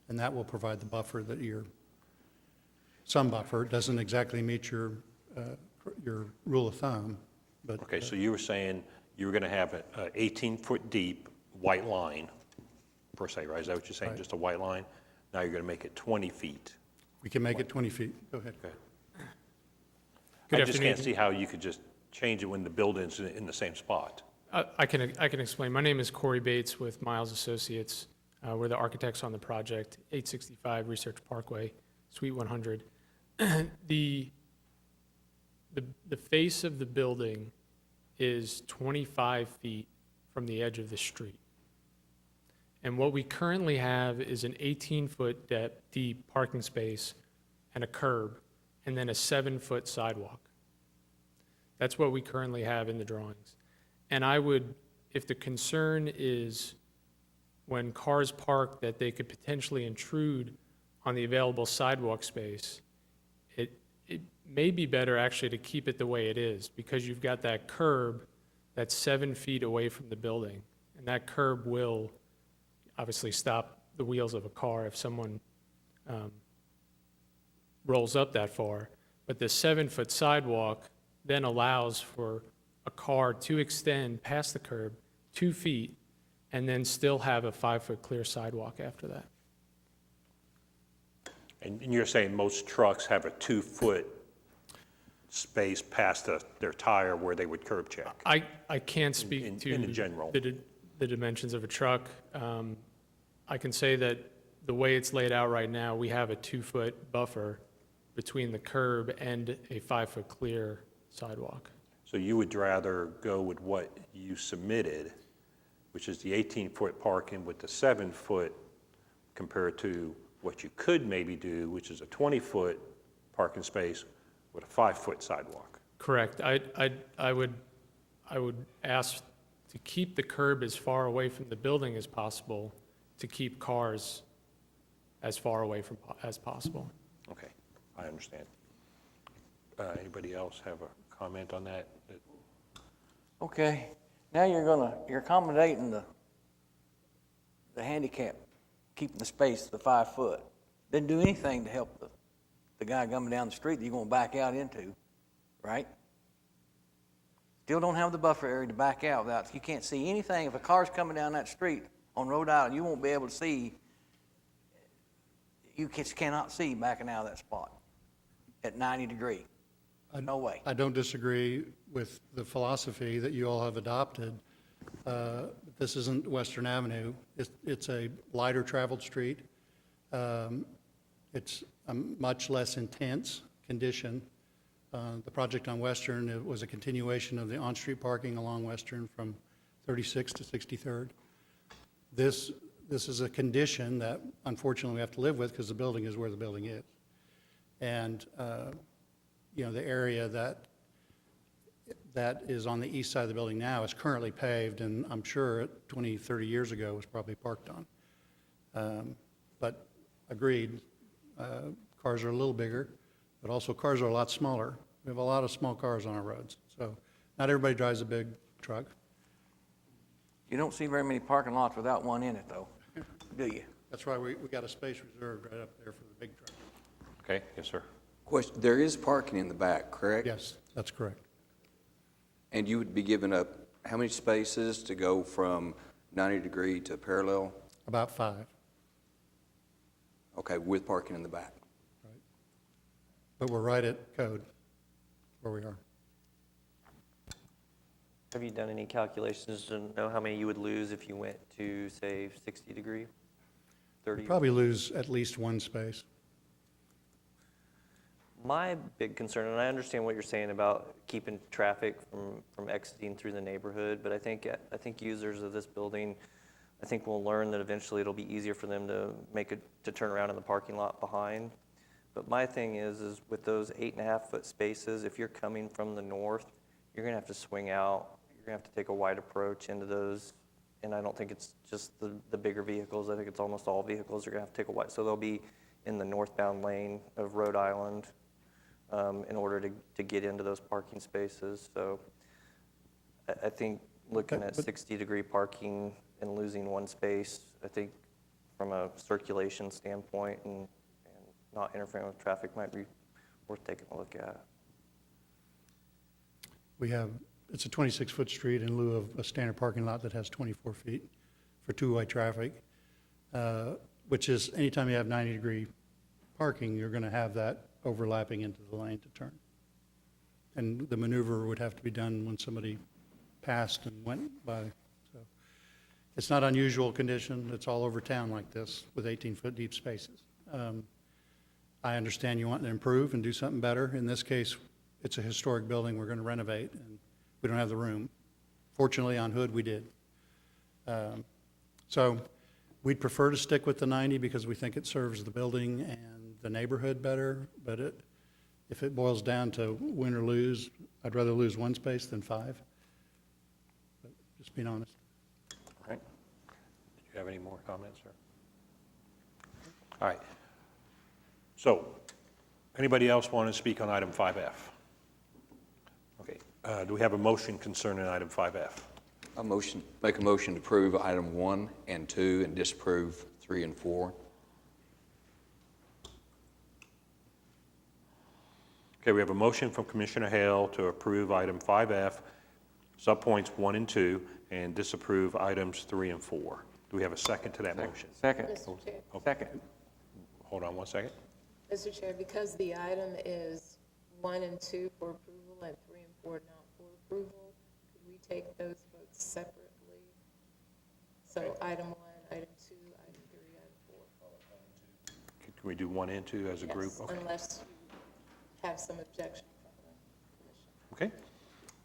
And that will provide the buffer that some buffer. It doesn't exactly meet your rule of thumb, but. Okay, so you were saying you were going to have an 18-foot deep white line, per se, right? Is that what you're saying, Right. just a white line? Now you're going to make it 20 feet. We can make it 20 feet. Go ahead. Okay. Good I just can't afternoon. see how you could just change it when the building's in the same spot. I can explain. My name is Corey Bates with Miles Associates. We're the architects on the project, 865 Research Parkway, Suite 100. The face of the building is 25 feet from the edge of the street. And what we currently have is an 18-foot deep parking space and a curb, and then a 7-foot sidewalk. That's what we currently have in the drawings. And if the concern is when cars park that they could potentially intrude on the available sidewalk space, it may be better actually to keep it the way it is, because you've got that curb that's 7 feet away from the building. And that curb will obviously stop the wheels of a car if someone rolls up that far. But the 7-foot sidewalk then allows for a car to extend past the curb 2 feet and then still have a 5-foot clear sidewalk after that. And you're saying most trucks have a 2-foot space past their tire where they would curb check? I can't speak In to the general. the dimensions of a truck. I can say that the way it's laid out right now, we have a 2-foot buffer between the curb and a 5-foot clear sidewalk. So you would rather go with what you submitted, which is the 18-foot parking with the 7-foot, compared to what you could maybe do, which is a 20-foot parking space with a 5-foot sidewalk? Correct. I would ask to keep the curb as far away from the building as possible, to keep cars as far away from as possible. Okay, I understand. Anybody else have a comment on that? Okay, now you're accommodating the handicap, keeping the space, the 5 foot. Didn't do anything to help the guy coming down the street that you're gonna back out into, right? Still don't have the buffer area to back out without, you can't see anything. If a car's coming down that street on Rhode Island, you won't be able to see, you cannot see backing out of that spot at 90 degree. No way. I don't disagree with the philosophy that you all have adopted. This isn't Western Avenue. It's a lighter traveled street. It's a much less intense condition. The project on Western, it was a continuation of the on-street parking along Western from 36th to 63rd. This is a condition that unfortunately we have to live with because the building is where the building is. And, the area that is on the east side of the building now is currently paved, and I'm sure 20, 30 years ago was probably parked on. But agreed, cars are a little bigger, but also cars are a lot smaller. We have a lot of small cars on our roads, so not everybody drives a big truck. You don't see very many parking lots without one in it, though, do you? That's why we got a space reserved right up there for the big truck. Okay, yes, sir. Question, there is parking in the back, correct? Yes, that's correct. And you would be giving up how many spaces to go from 90 degree to parallel? About 5. Okay, with parking in the back. But we're right at code where we are. Have you done any calculations to know how many you would lose if you went to, say, 60 degree, 30? Probably lose at least one space. My big concern, and I understand what you're saying about keeping traffic from exiting through the neighborhood, but I think users of this building, I think will learn that eventually it'll be easier for them to turn around in the parking lot behind. But my thing is with those 8.5-foot spaces, if you're coming from the north, you're gonna have to swing out. You're gonna have to take a wide approach into those. And I don't think it's just the bigger vehicles. I think it's almost all vehicles are gonna have to take a wide. So they'll be in the northbound lane of Rhode Island in order to get into those parking spaces. So I think looking at 60-degree parking and losing one space, I think from a circulation standpoint and not interfering with traffic might be worth taking a look at. It's a 26-foot street in lieu of a standard parking lot that has 24 feet for two-way traffic, which is anytime you have 90-degree parking, you're going to have that overlapping into the lane to turn. And the maneuver would have to be done when somebody passed and went by. So it's not unusual condition. It's all over town like this with 18-foot deep spaces. I understand you want to improve and do something better. In this case, it's a historic building we're going to renovate, and we don't have the room. Fortunately, on Hood, we did. So we'd prefer to stick with the 90 because we think it serves the building and the neighborhood better, but if it boils down to win or lose, I'd rather lose one space than 5. But just being honest. All right. Do you have any more comments, sir? All right. So, anybody else want to speak on item 5F? Okay. Do we have a motion concerning item 5F? Make a motion to approve item 1 and 2 and disapprove 3 and 4. Okay, we have a motion from Commissioner Hale to approve item 5F, subpoints 1 and 2, and disapprove items 3 and 4. Do we have a second to that motion? Second. Mr. Chair. Second. Hold on one second. Mr. Chair, because the item is 1 and 2 for approval and 3 and 4 not for approval, could we take those votes separately? So item 1, item 2, item 3, item 4. Can we do 1 and 2 as a group? Yes, Okay. unless you have some objection from the commission. Okay.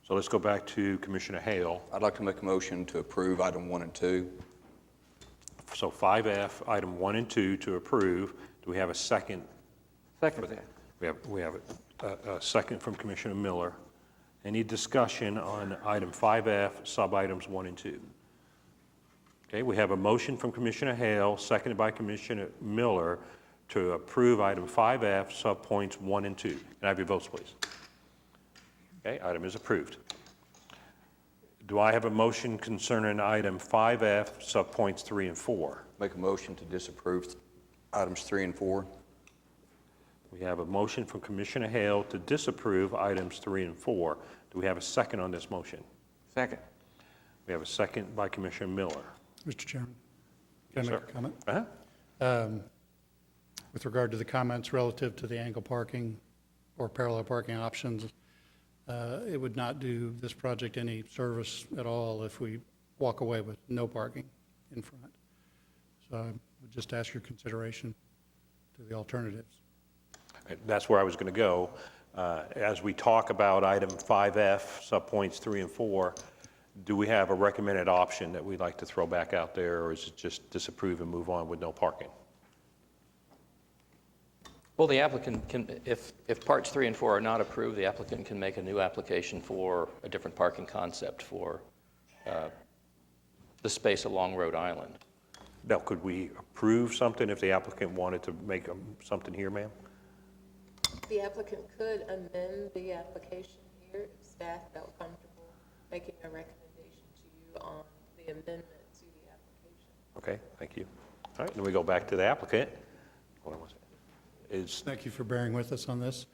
So let's go back to Commissioner Hale. I'd like to make a motion to approve item 1 and 2. So 5F, item 1 and 2 to approve. Do we have a second? Second that. We have a second from Commissioner Miller. Any discussion on item 5F, sub-items 1 and 2? Okay, we have a motion from Commissioner Hale, seconded by Commissioner Miller, to approve item 5F, subpoints 1 and 2. Can I have your votes, please? Okay, item is approved. Do I have a motion concerning item 5F, subpoints 3 and 4? Make a motion to disapprove items 3 and 4. We have a motion from Commissioner Hale to disapprove items 3 and 4. Do we have a second on this motion? Second. We have a second by Commissioner Miller. Mr. Chairman, can I Yes, make sir. a comment? Uh-huh. With regard to the comments relative to the angle parking or parallel parking options, it would not do this project any service at all if we walk away with no parking in front. So I would just ask your consideration to the alternatives. That's where I was going to go. As we talk about item 5F, subpoints 3 and 4, do we have a recommended option that we'd like to throw back out there, or is it just disapprove and move on with no parking? Well, the applicant can, if parts 3 and 4 are not approved, the applicant can make a new application for a different parking concept for the space along Rhode Island. Now, could we approve something if the applicant wanted to make something here, ma'am? The applicant could amend the application here if staff felt comfortable making a recommendation to you on the amendment to the application. Okay, thank you. All right, then we go back to the applicant. Hold on one second. Thank you for bearing with us on this.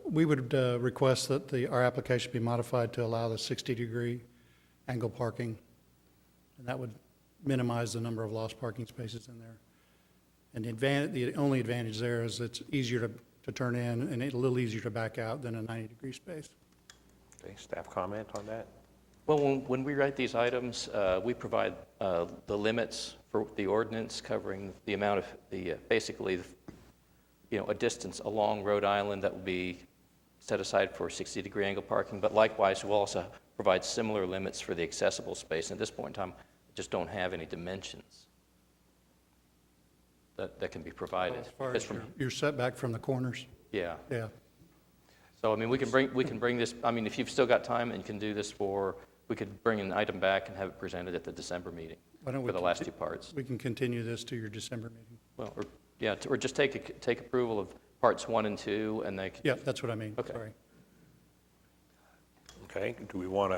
We would request that our application be modified to allow the 60-degree angle parking, and that would minimize the number of lost parking spaces in there. And the only advantage there is it's easier to turn in and a little easier to back out than a 90-degree space. Okay, staff comment on that? Well, when we write these items, we provide the limits for the ordinance covering the amount of basically, a distance along Rhode Island that will be set aside for 60-degree angle parking. But likewise, we'll also provide similar limits for the accessible space. At this point in time, we just don't have any dimensions that can be provided. As far Because as your setback from the corners? Yeah. Yeah. So, I mean, we can bring this, I mean, if you've still got time and can do this we could bring an item back and have it presented at the December meeting Why don't we for the last two parts. We can continue this to your December meeting. Well, or just take approval of parts 1 and 2, and they can. Yeah, that's what I mean, Okay. sorry. Okay, do we want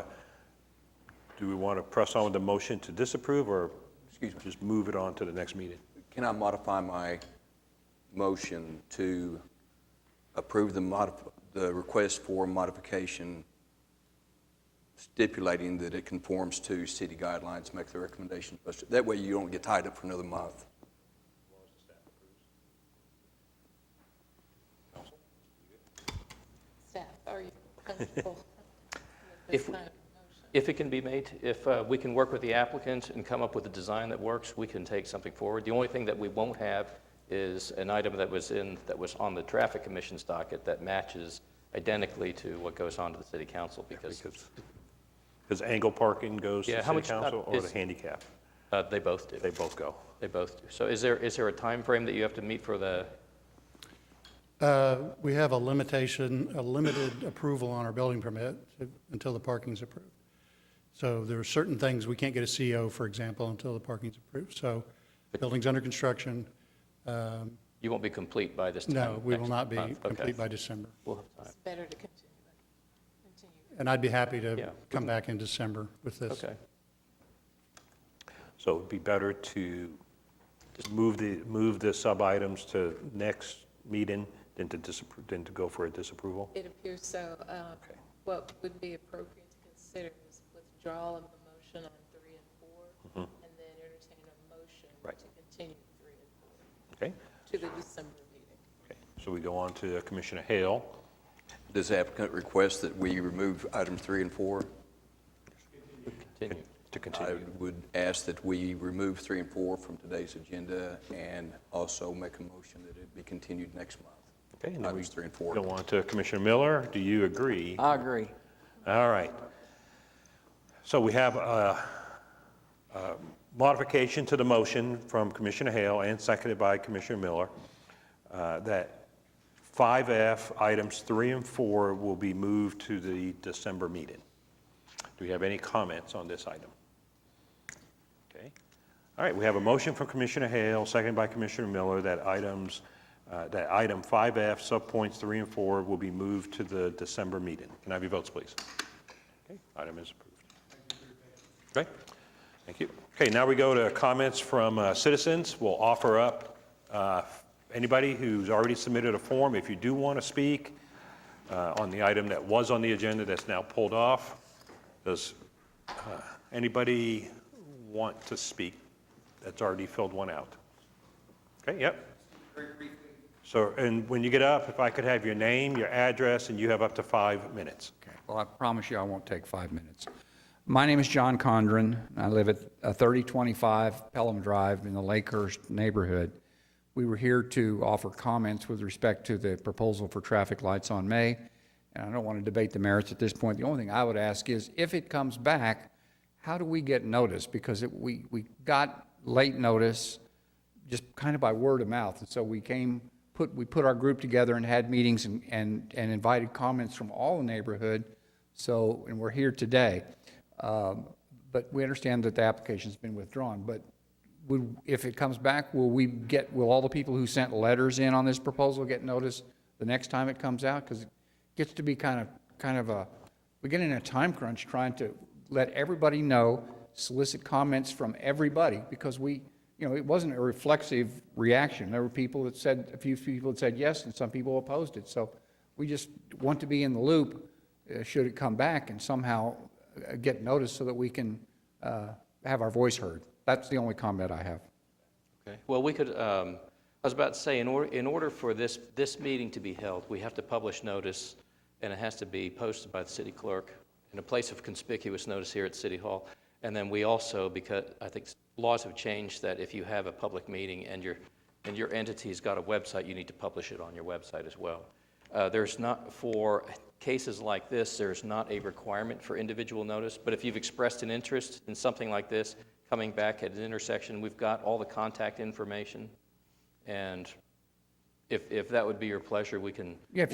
to press on with the motion to disapprove, or just move it on to the next meeting? Can I modify my motion to approve the request for modification stipulating that it conforms to city guidelines, make the recommendation? That way you don't get tied up for another month. Staff, are you comfortable with this kind of motion? If it can be made, if we can work with the applicant and come up with a design that works, we can take something forward. The only thing that we won't have is an item that was on the Traffic Commission's docket that matches identically to what goes on to the city council, because Because angle parking goes to Yeah, the how city much, council or the is- handicap? they both do. They both go. They both do. So is there a time frame that you have to meet for the, We have a limited approval on our building permit until the parking's approved. So there are certain things, we can't get a CO, for example, until the parking's approved. So building's under construction. you won't be complete by this time? No, we will next not be month? Okay. complete by December. We'll have time. It's better to continue. And I'd be happy to Yeah. come back in December with this. Okay. So it'd be better to just move the sub-items to next meeting than to go for a disapproval? It appears so. What would be appropriate to consider is withdrawal of the motion on 3 and 4, and then entertain a motion Right. to continue 3 and 4 Okay, to the December meeting. okay. So we go on to Commissioner Hale. Does the applicant request that we remove items 3 and 4? Continue. To I continue. would ask that we remove 3 and 4 from today's agenda and also make a motion that it be continued next month. Okay, and then we Items 3 and 4. go on to Commissioner Miller. Do you agree? I agree. All right. So we have a modification to the motion from Commissioner Hale and seconded by Commissioner Miller, that 5F, items 3 and 4 will be moved to the December meeting. Do we have any comments on this item? Okay. All right, we have a motion from Commissioner Hale, seconded by Commissioner Miller, that that item 5F, subpoints 3 and 4 will be moved to the December meeting. Can I have your votes, please? Okay, item is approved. Okay, thank you. Okay, now we go to comments from citizens. We'll offer up anybody who's already submitted a form. If you do want to speak on the item that was on the agenda that's now pulled off, does anybody want to speak that's already filled one out? Okay, yep. So, and when you get up, if I could have your name, your address, and you have up to 5 minutes. Okay. Well, I promise you I won't take 5 minutes. My name is John Condren. I live at 3025 Pelham Drive in the Lakehurst neighborhood. We were here to offer comments with respect to the proposal for traffic lights on May, and I don't want to debate the merits at this point. The only thing I would ask is, if it comes back, how do we get notice? Because we got late notice just kind of by word of mouth, and so we put our group together and had meetings and invited comments from all the neighborhood. So, and we're here today. But we understand that the application's been withdrawn. But if it comes back, will all the people who sent letters in on this proposal get notice the next time it comes out, because it gets to be kind of a, we get in a time crunch trying to let everybody know, solicit comments from everybody, because it wasn't a reflexive reaction. There were people that said, a few people that said yes, and some people opposed it. So we just want to be in the loop, should it come back, and somehow get noticed so that we can have our voice heard. That's the only comment I have. Okay. Well, we could, I was about to say, in order for this meeting to be held, we have to publish notice, and it has to be posted by the city clerk in a place of conspicuous notice here at City Hall. And then we also, because I think laws have changed, that if you have a public meeting and your entity's got a website, you need to publish it on your website as well. There's not, for cases like this, there's not a requirement for individual notice, but if you've expressed an interest in something like this, coming back at an intersection, we've got all the contact information, and if that would be your pleasure, we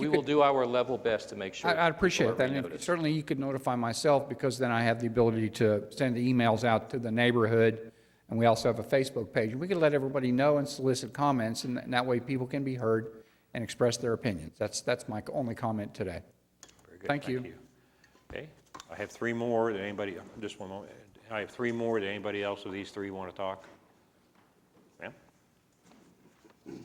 will do our level best to make sure. I'd appreciate people that. are And noticed. certainly you could notify myself, because then I have the ability to send the emails out to the neighborhood, and we also have a Facebook page. We could let everybody know and solicit comments, and that way people can be heard and express their opinions. That's my only comment today. Very good. Thank you. Okay, I have three more. Did anybody, just one moment. I have three more. Did anybody else of these three want to talk? Ma'am? If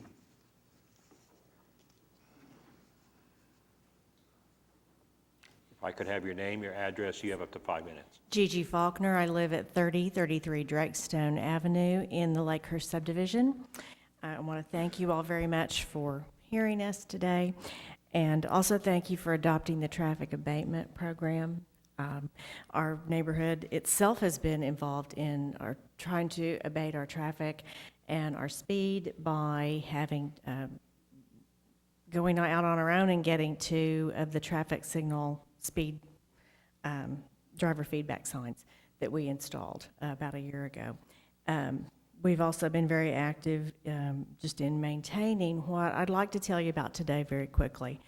I could have your name, your address, you have up to 5 minutes. Gigi Faulkner. I live at 3033 Drakestone Avenue in the Lakehurst subdivision. I want to thank you all very much for hearing us today, and also thank you for adopting the traffic abatement program. Our neighborhood itself has been involved in trying to abate our traffic and our speed by having going out on our own and getting two of the traffic signal speed driver feedback signs that we installed about a year ago. We've also been very active just in maintaining what I'd like to tell you about today very quickly.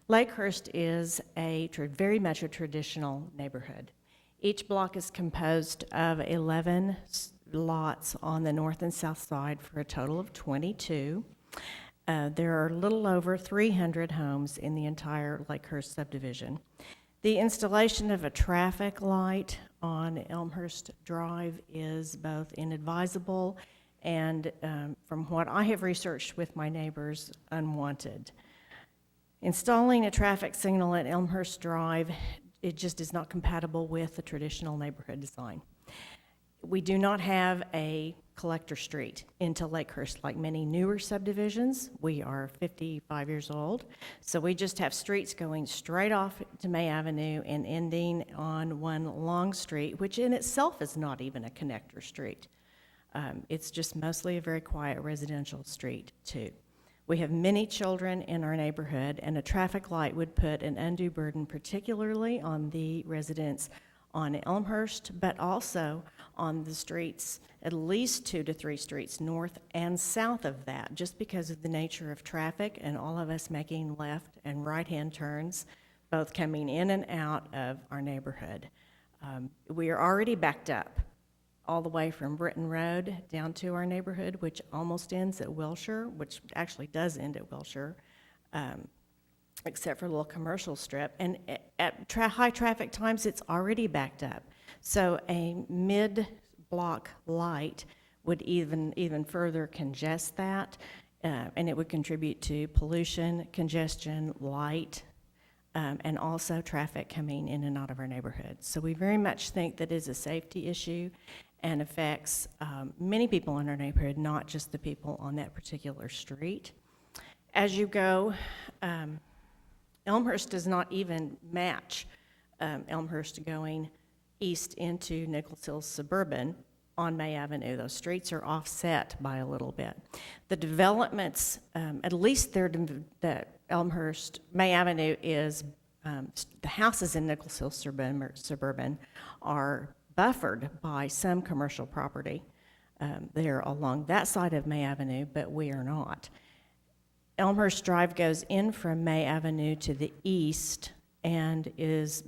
Lakehurst is very much a traditional neighborhood. Each block is composed of 11 lots on the north and south side for a total of 22. There are a little over 300 homes in the entire Lakehurst subdivision. The installation of a traffic light on Elmhurst Drive is both inadvisable and, from what I have researched with my neighbors, unwanted. Installing a traffic signal at Elmhurst Drive, it just is not compatible with the traditional neighborhood design. We do not have a collector street into Lakehurst like many newer subdivisions. We are 55 years old, so we just have streets going straight off to May Avenue and ending on one long street, which in itself is not even a connector street. It's just mostly a very quiet residential street, too. We have many children in our neighborhood, and a traffic light would put an undue burden particularly on the residents on Elmhurst, but also on the streets, at least 2 to 3 streets north and south of that, just because of the nature of traffic and all of us making left and right-hand turns, both coming in and out of our neighborhood. We are already backed up all the way from Britton Road down to our neighborhood, which almost ends at Wilshire, which actually does end at Wilshire, except for a little commercial strip. And at high traffic times, it's already backed up. So a mid-block light would even further congest that, and it would contribute to pollution, congestion, light, and also traffic coming in and out of our neighborhood. So we very much think that is a safety issue and affects many people in our neighborhood, not just the people on that particular street. As you go, Elmhurst does not even match Elmhurst going east into Nichols Hills Suburban on May Avenue. Those streets are offset by a little bit. The developments, at least the Elmhurst, May Avenue is, the houses in Nichols Hills Suburban are buffered by some commercial property. They're along that side of May Avenue, but we are not. Elmhurst Drive goes in from May Avenue to the east and is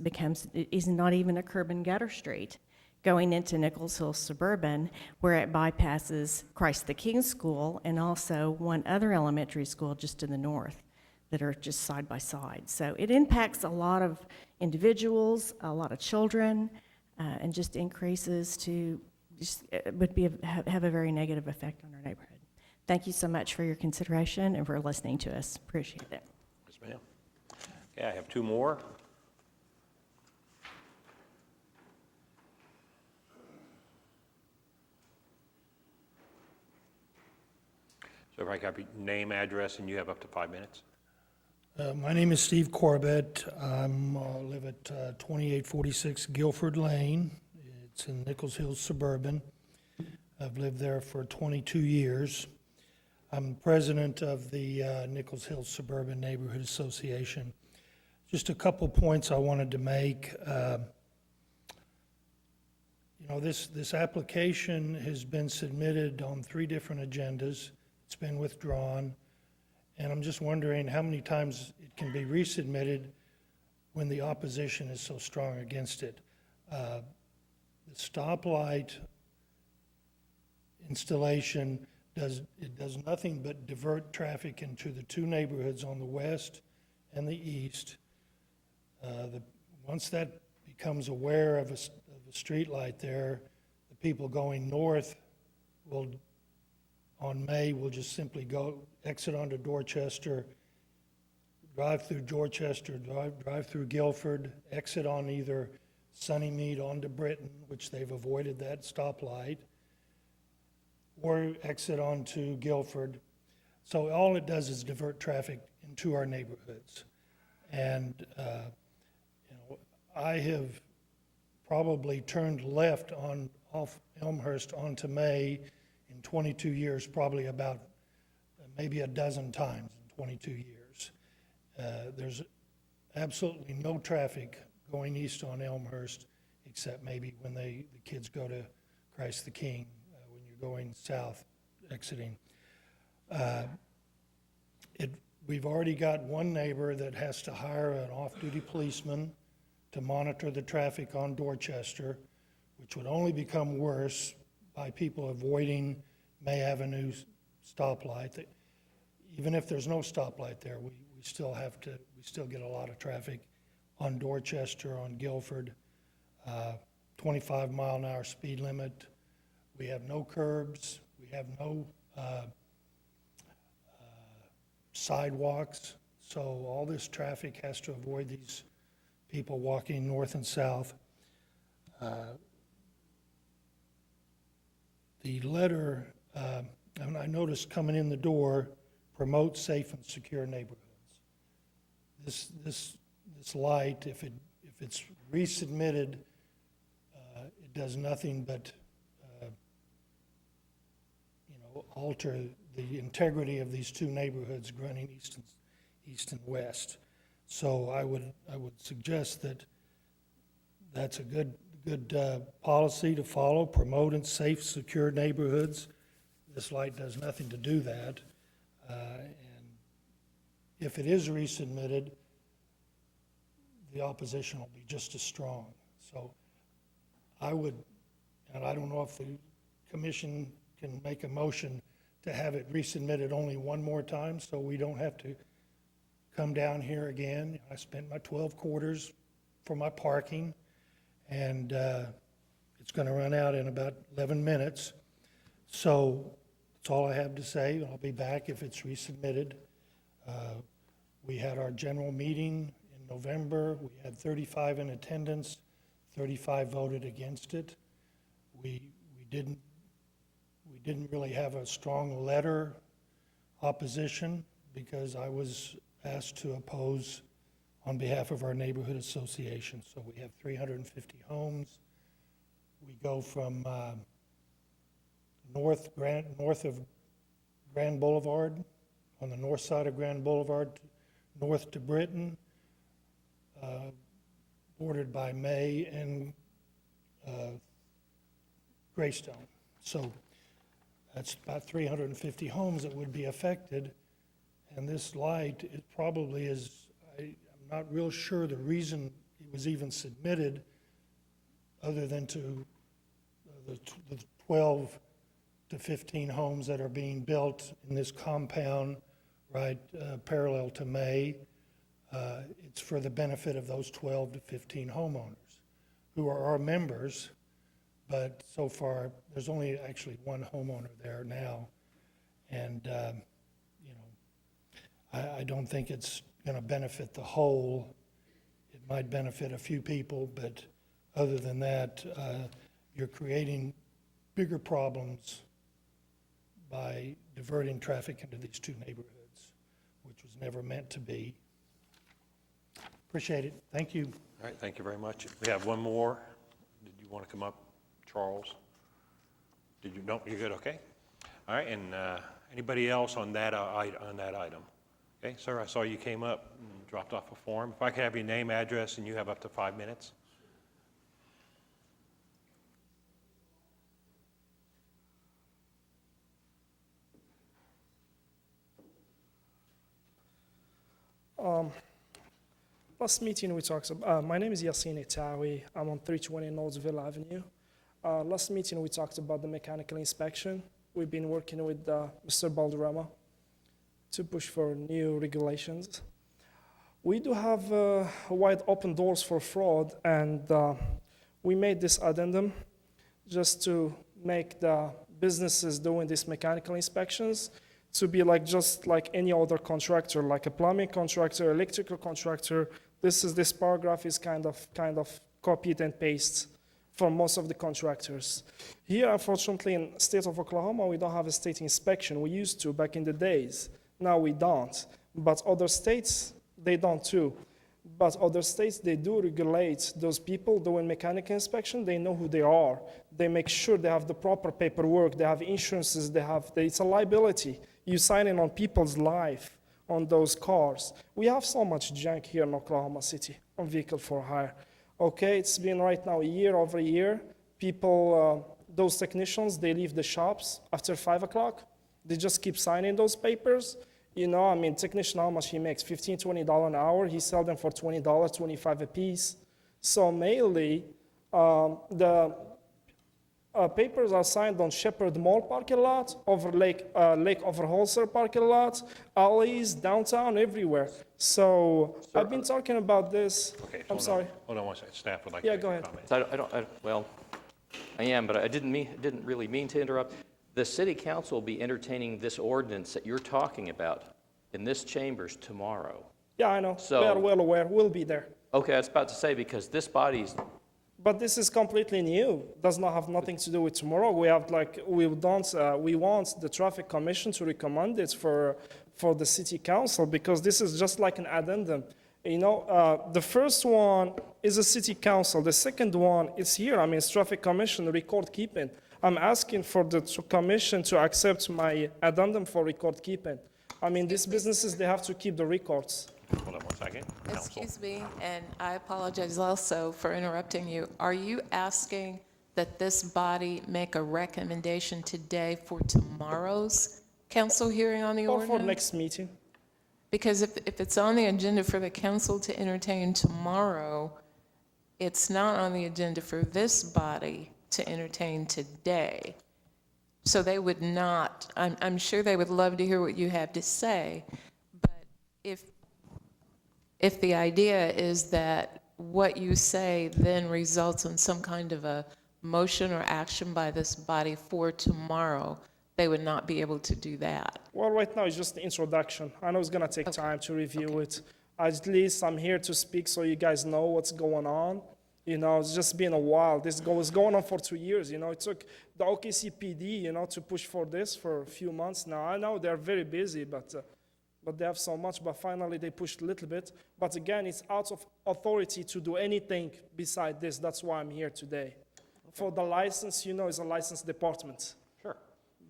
not even a curb and gutter street, going into Nichols Hills Suburban, where it bypasses Christ the King School and also one other elementary school just to the north. that are just side by side. So it impacts a lot of individuals, a lot of children, and just increases to, just, it would be, have a very negative effect on our neighborhood. Thank you so much for your consideration and for listening to us. Appreciate it. Yes, ma'am. Okay, I have two more. So if I got your name, address, and you have up to 5 minutes. My name is Steve Corbett. I live at 2846 Guilford Lane. It's in Nichols Hills Suburban. I've lived there for 22 years. I'm president of the Nichols Hills Suburban Neighborhood Association. Just a couple points I wanted to make. You know, this application has been submitted on 3 different agendas. It's been withdrawn. And I'm just wondering how many times it can be resubmitted when the opposition is so strong against it. The stoplight installation does nothing but divert traffic into the 2 neighborhoods on the west and the east. Once that becomes aware of a street light there, the people going north will, on May, will just simply go exit onto Dorchester, drive through Dorchester, drive through Guilford, exit on either Sunnymead onto Britain, which they've avoided that stoplight, or exit onto Guilford. So all it does is divert traffic into our neighborhoods. And you know, I have probably turned left off Elmhurst onto May in 22 years, probably about maybe a dozen times in 22 years. There's absolutely no traffic going east on Elmhurst, except maybe when the kids go to Christ the King, when you're going south, exiting. We've already got one neighbor that has to hire an off-duty policeman to monitor the traffic on Dorchester, which would only become worse by people avoiding May Avenue stoplight. Even if there's no stoplight there, we still get a lot of traffic on Dorchester, on Guilford, 25-mile-an-hour speed limit. We have no curbs. We have no sidewalks. So all this traffic has to avoid these people walking north and south. The letter, and I noticed coming in the door, promote safe and secure neighborhoods. This light, if it's resubmitted, it does nothing but alter the integrity of these 2 neighborhoods running east and west. So I would suggest that that's a good policy to follow, promote and safe, secure neighborhoods. This light does nothing to do that. And if it is resubmitted, the opposition will be just as strong. So I would, and I don't know if the commission can make a motion to have it resubmitted only one more time so we don't have to come down here again. I spent my 12 quarters for my parking, and it's going to run out in about 11 minutes. So that's all I have to say. I'll be back if it's resubmitted. We had our general meeting in November. We had 35 in attendance. 35 voted against it. We didn't really have a strong letter opposition because I was asked to oppose on behalf of our neighborhood association. So we have 350 homes. We go from north of Grand Boulevard, on the north side of Grand Boulevard, north to Britain, bordered by May and Greystone. So that's about 350 homes that would be affected. And this light, it probably is, I'm not real sure the reason it was even submitted, other than to the 12 to 15 homes that are being built in this compound right, parallel to May. It's for the benefit of those 12 to 15 homeowners who are our members, but so far, there's only actually one homeowner there now. And, I don't think it's going to benefit the whole. It might benefit a few people, but other than that, you're creating bigger problems by diverting traffic into these two neighborhoods, which was never meant to be. Appreciate it. Thank you. All right, thank you very much. We have one more. Did you want to come up, Charles? Did you? No, you're good, okay. All right, and anybody else on that item? Okay, sir, I saw you came up and dropped off a form. If I could have your name, address, and you have up to 5 minutes. Last meeting we talked about, my name is Yassine Etawi. I'm on 320 Northville Avenue. Last meeting we talked about the mechanical inspection. We've been working with Mr. Balderrama to push for new regulations. We do have wide open doors for fraud, and we made this addendum just to make the businesses doing these mechanical inspections to be just like any other contractor, like a plumbing contractor, electrical contractor. This paragraph is kind of copied and pasted for most of the contractors. Here, unfortunately, in the state of Oklahoma, we don't have a state inspection. We used to back in the days. Now we don't. But other states, they don't too. But other states, they do regulate those people doing mechanical inspection. They know who they are. They make sure they have the proper paperwork. They have insurances. It's a liability. You sign in on people's life on those cars. We have so much junk here in Oklahoma City on vehicle for hire. Okay, it's been right now year over year. People, those technicians, they leave the shops after 5 o'clock. They just keep signing those papers. Technician, how much he makes? $15, $20 an hour. He sells them for $20, $25 a piece. So mainly, the papers are signed on Shepherd Mall parking lot, over Lake Overholser parking lot, alleys, downtown, everywhere. So I've been talking about this. Okay, I'm sorry. Hold on one second. Staff would like Yeah, to go make a ahead. comment. I am, but I didn't really mean to interrupt. The city council will be entertaining this ordinance that you're talking about in this chambers tomorrow. Yeah, I know. So- We are well aware. We'll be there. Okay, I was about to say, because this body's, But this is completely new. Does not have nothing to do with tomorrow. We want the traffic commission to recommend it for the city council, because this is just like an addendum. The first one is a city council. The second one is here. It's traffic commission record keeping. I'm asking for the commission to accept my addendum for record keeping. These businesses, they have to keep the records. Hold on one second. Council. Excuse me, and I apologize also for interrupting you. Are you asking that this body make a recommendation today for tomorrow's council hearing on the Or ordinance? for next meeting. Because if it's on the agenda for the council to entertain tomorrow, it's not on the agenda for this body to entertain today. So they would not, I'm sure they would love to hear what you have to say, but if the idea is that what you say then results in some kind of a motion or action by this body for tomorrow, they would not be able to do that. Well, right now it's just the introduction. I know it's gonna take time to review it. At least I'm here to speak so you guys know what's going on. It's just been a while. This was going on for 2 years. It took the OKC PD, to push for this for a few months now. I know they're very busy, but they have so much. But finally, they pushed a little bit. But again, it's out of authority to do anything beside this. That's why I'm here today. For the license, it's a license department. Sure.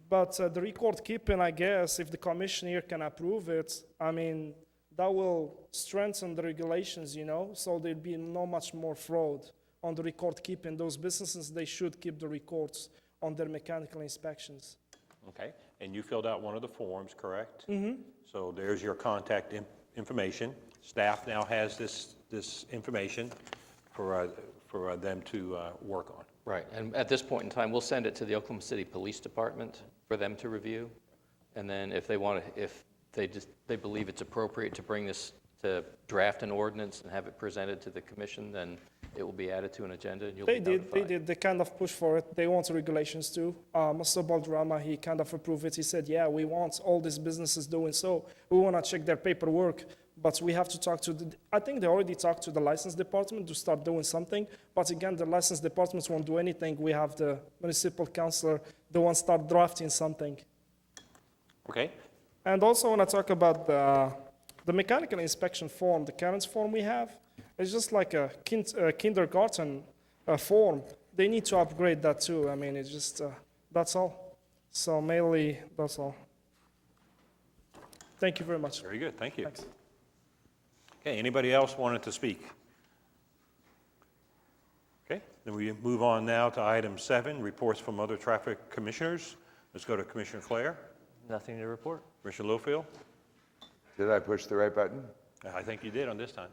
But the record keeping, I guess, if the commission here can approve it, that will strengthen the regulations, so there'll be no much more fraud on the record keeping. Those businesses, they should keep the records on their mechanical inspections. Okay, and you filled out one of the forms, correct? Mm-hmm. So there's your contact information. Staff now has this information for them to work on. right, and at this point in time, we'll send it to the Oklahoma City Police Department for them to review. And then if they believe it's appropriate to bring this, to draft an ordinance and have it presented to the commission, then it will be added to an agenda and you'll be notified. They kind of push for it. They want regulations too. Mr. Balderrama, he kind of approved it. He said, yeah, we want all these businesses doing so. We want to check their paperwork, but we have to talk to I think they already talked to the license department to start doing something, but again, the license departments won't do anything. We have the municipal councilor, the one start drafting something. Okay. And also when I talk about the mechanical inspection form, the current form we have, it's just like a kindergarten form. They need to upgrade that too. I mean, it's just, that's all. So mainly, that's all. Thank you very much. Very good, thank you. Thanks. Okay, anybody else wanted to speak? Okay, then we move on now to item 7, reports from other traffic commissioners. Let's go to Commissioner Claire. Nothing to report. Commissioner Littlefield? Did I push the right button? I think you did on this time.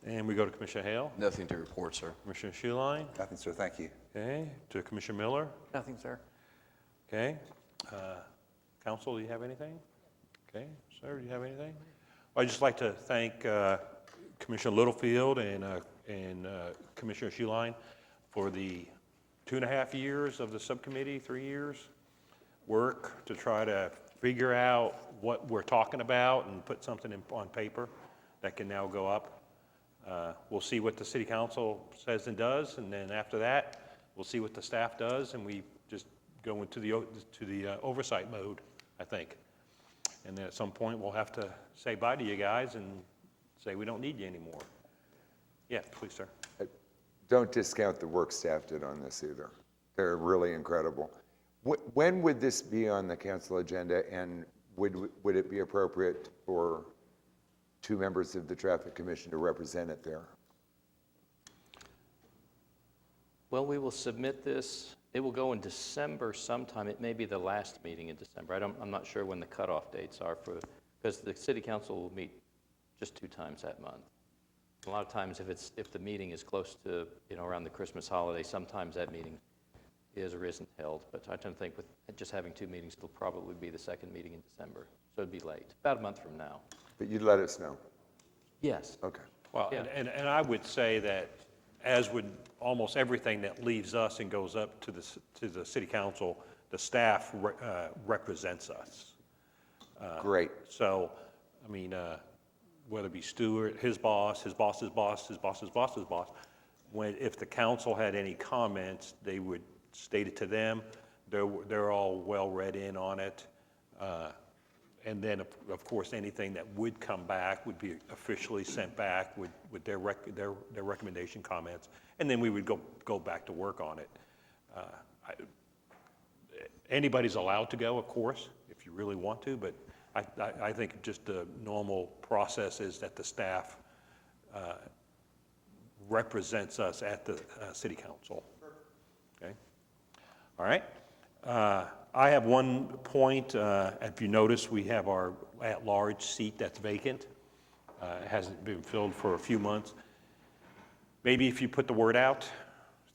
And we go to Commissioner Hale. Nothing to report, sir. Commissioner Schuline. Nothing, sir, thank you. Okay, to Commissioner Miller. Nothing, sir. Okay. Council, do you have anything? Okay, sir, do you have anything? I'd just like to thank Commissioner Littlefield and Commissioner Schuline for the 2.5 years of the subcommittee, 3 years work to try to figure out what we're talking about and put something on paper that can now go up. We'll see what the city council says and does, and then after that, we'll see what the staff does, and we just go into the oversight mode, I think. And then at some point, we'll have to say bye to you guys and say we don't need you anymore. Yeah, please, sir. Don't discount the work staff did on this either. They're really incredible. When would this be on the council agenda, and would it be appropriate for 2 members of the Traffic Commission to represent it there? Well, we will submit this. It will go in December sometime. It may be the last meeting in December. I'm not sure when the cutoff dates are because the city council will meet just 2 times that month. A lot of times if the meeting is close to, around the Christmas holiday, sometimes that meeting is or isn't held. But I tend to think with just having 2 meetings, it'll probably be the second meeting in December. So it'd be late, about a month from now. But you'd let us know? Yes. Okay. Well, Yeah. and I would say that, as with almost everything that leaves us and goes up to the city council, the staff represents us. Great. So, I mean, whether it be Stuart, his boss, his boss's boss, his boss's boss's boss, if the council had any comments, they would state it to them. They're all well read in on it. And then, of course, anything that would come back would be officially sent back with their recommendation comments, and then we would go back to work on it. Anybody's allowed to go, of course, if you really want to, but I think just the normal process is that the staff represents us at the city council. Okay? All right. I have one point. If you notice, we have our at-large seat that's vacant. It hasn't been filled for a few months. Maybe if you put the word out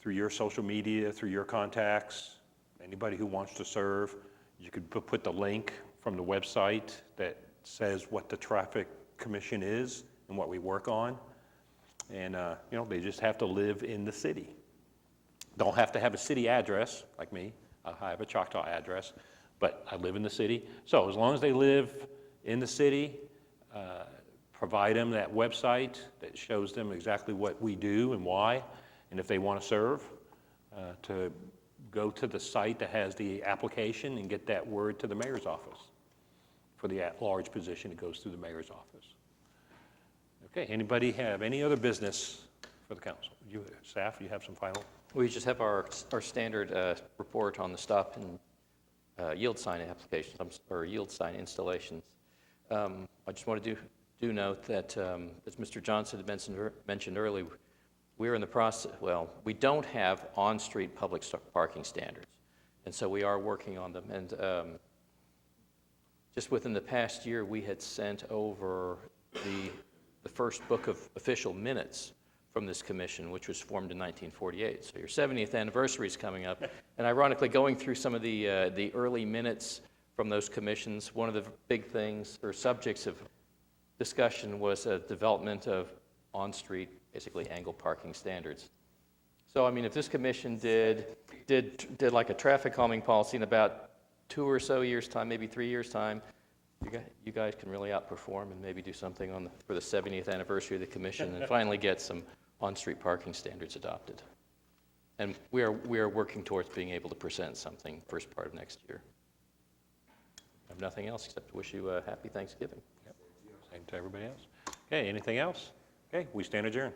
through your social media, through your contacts, anybody who wants to serve, you could put the link from the website that says what the Traffic Commission is and what we work on. And, they just have to live in the city. Don't have to have a city address like me. I have a Choctaw address, but I live in the city. So as long as they live in the city, provide them that website that shows them exactly what we do and why, and if they want to serve, to go to the site that has the application and get that word to the mayor's office. For the at-large position, it goes through the mayor's office. Okay, anybody have any other business for the council? Staff, you have some final? We just have our standard report on the stop and yield sign applications, or yield sign installations. I just want to do note that, as Mr. Johnson had mentioned earlier, we're in the process, we don't have on-street public parking standards, and so we are working on them. And just within the past year, we had sent over the first book of official minutes from this commission, which was formed in 1948. So your 70th anniversary is coming up. And ironically, going through some of the early minutes from those commissions. One of the big things or subjects of discussion was a development of on-street, basically angle parking standards. So, I mean, if this commission did like a traffic calming policy in about 2 or so years' time, maybe 3 years' time, you guys can really outperform and maybe do something for the 70th anniversary of the commission and finally get some on-street parking standards adopted. And we are working towards being able to present something first part of next year. I have nothing else except to wish you a happy Thanksgiving. Same to everybody else. Okay, anything else? Okay, we stand adjourned.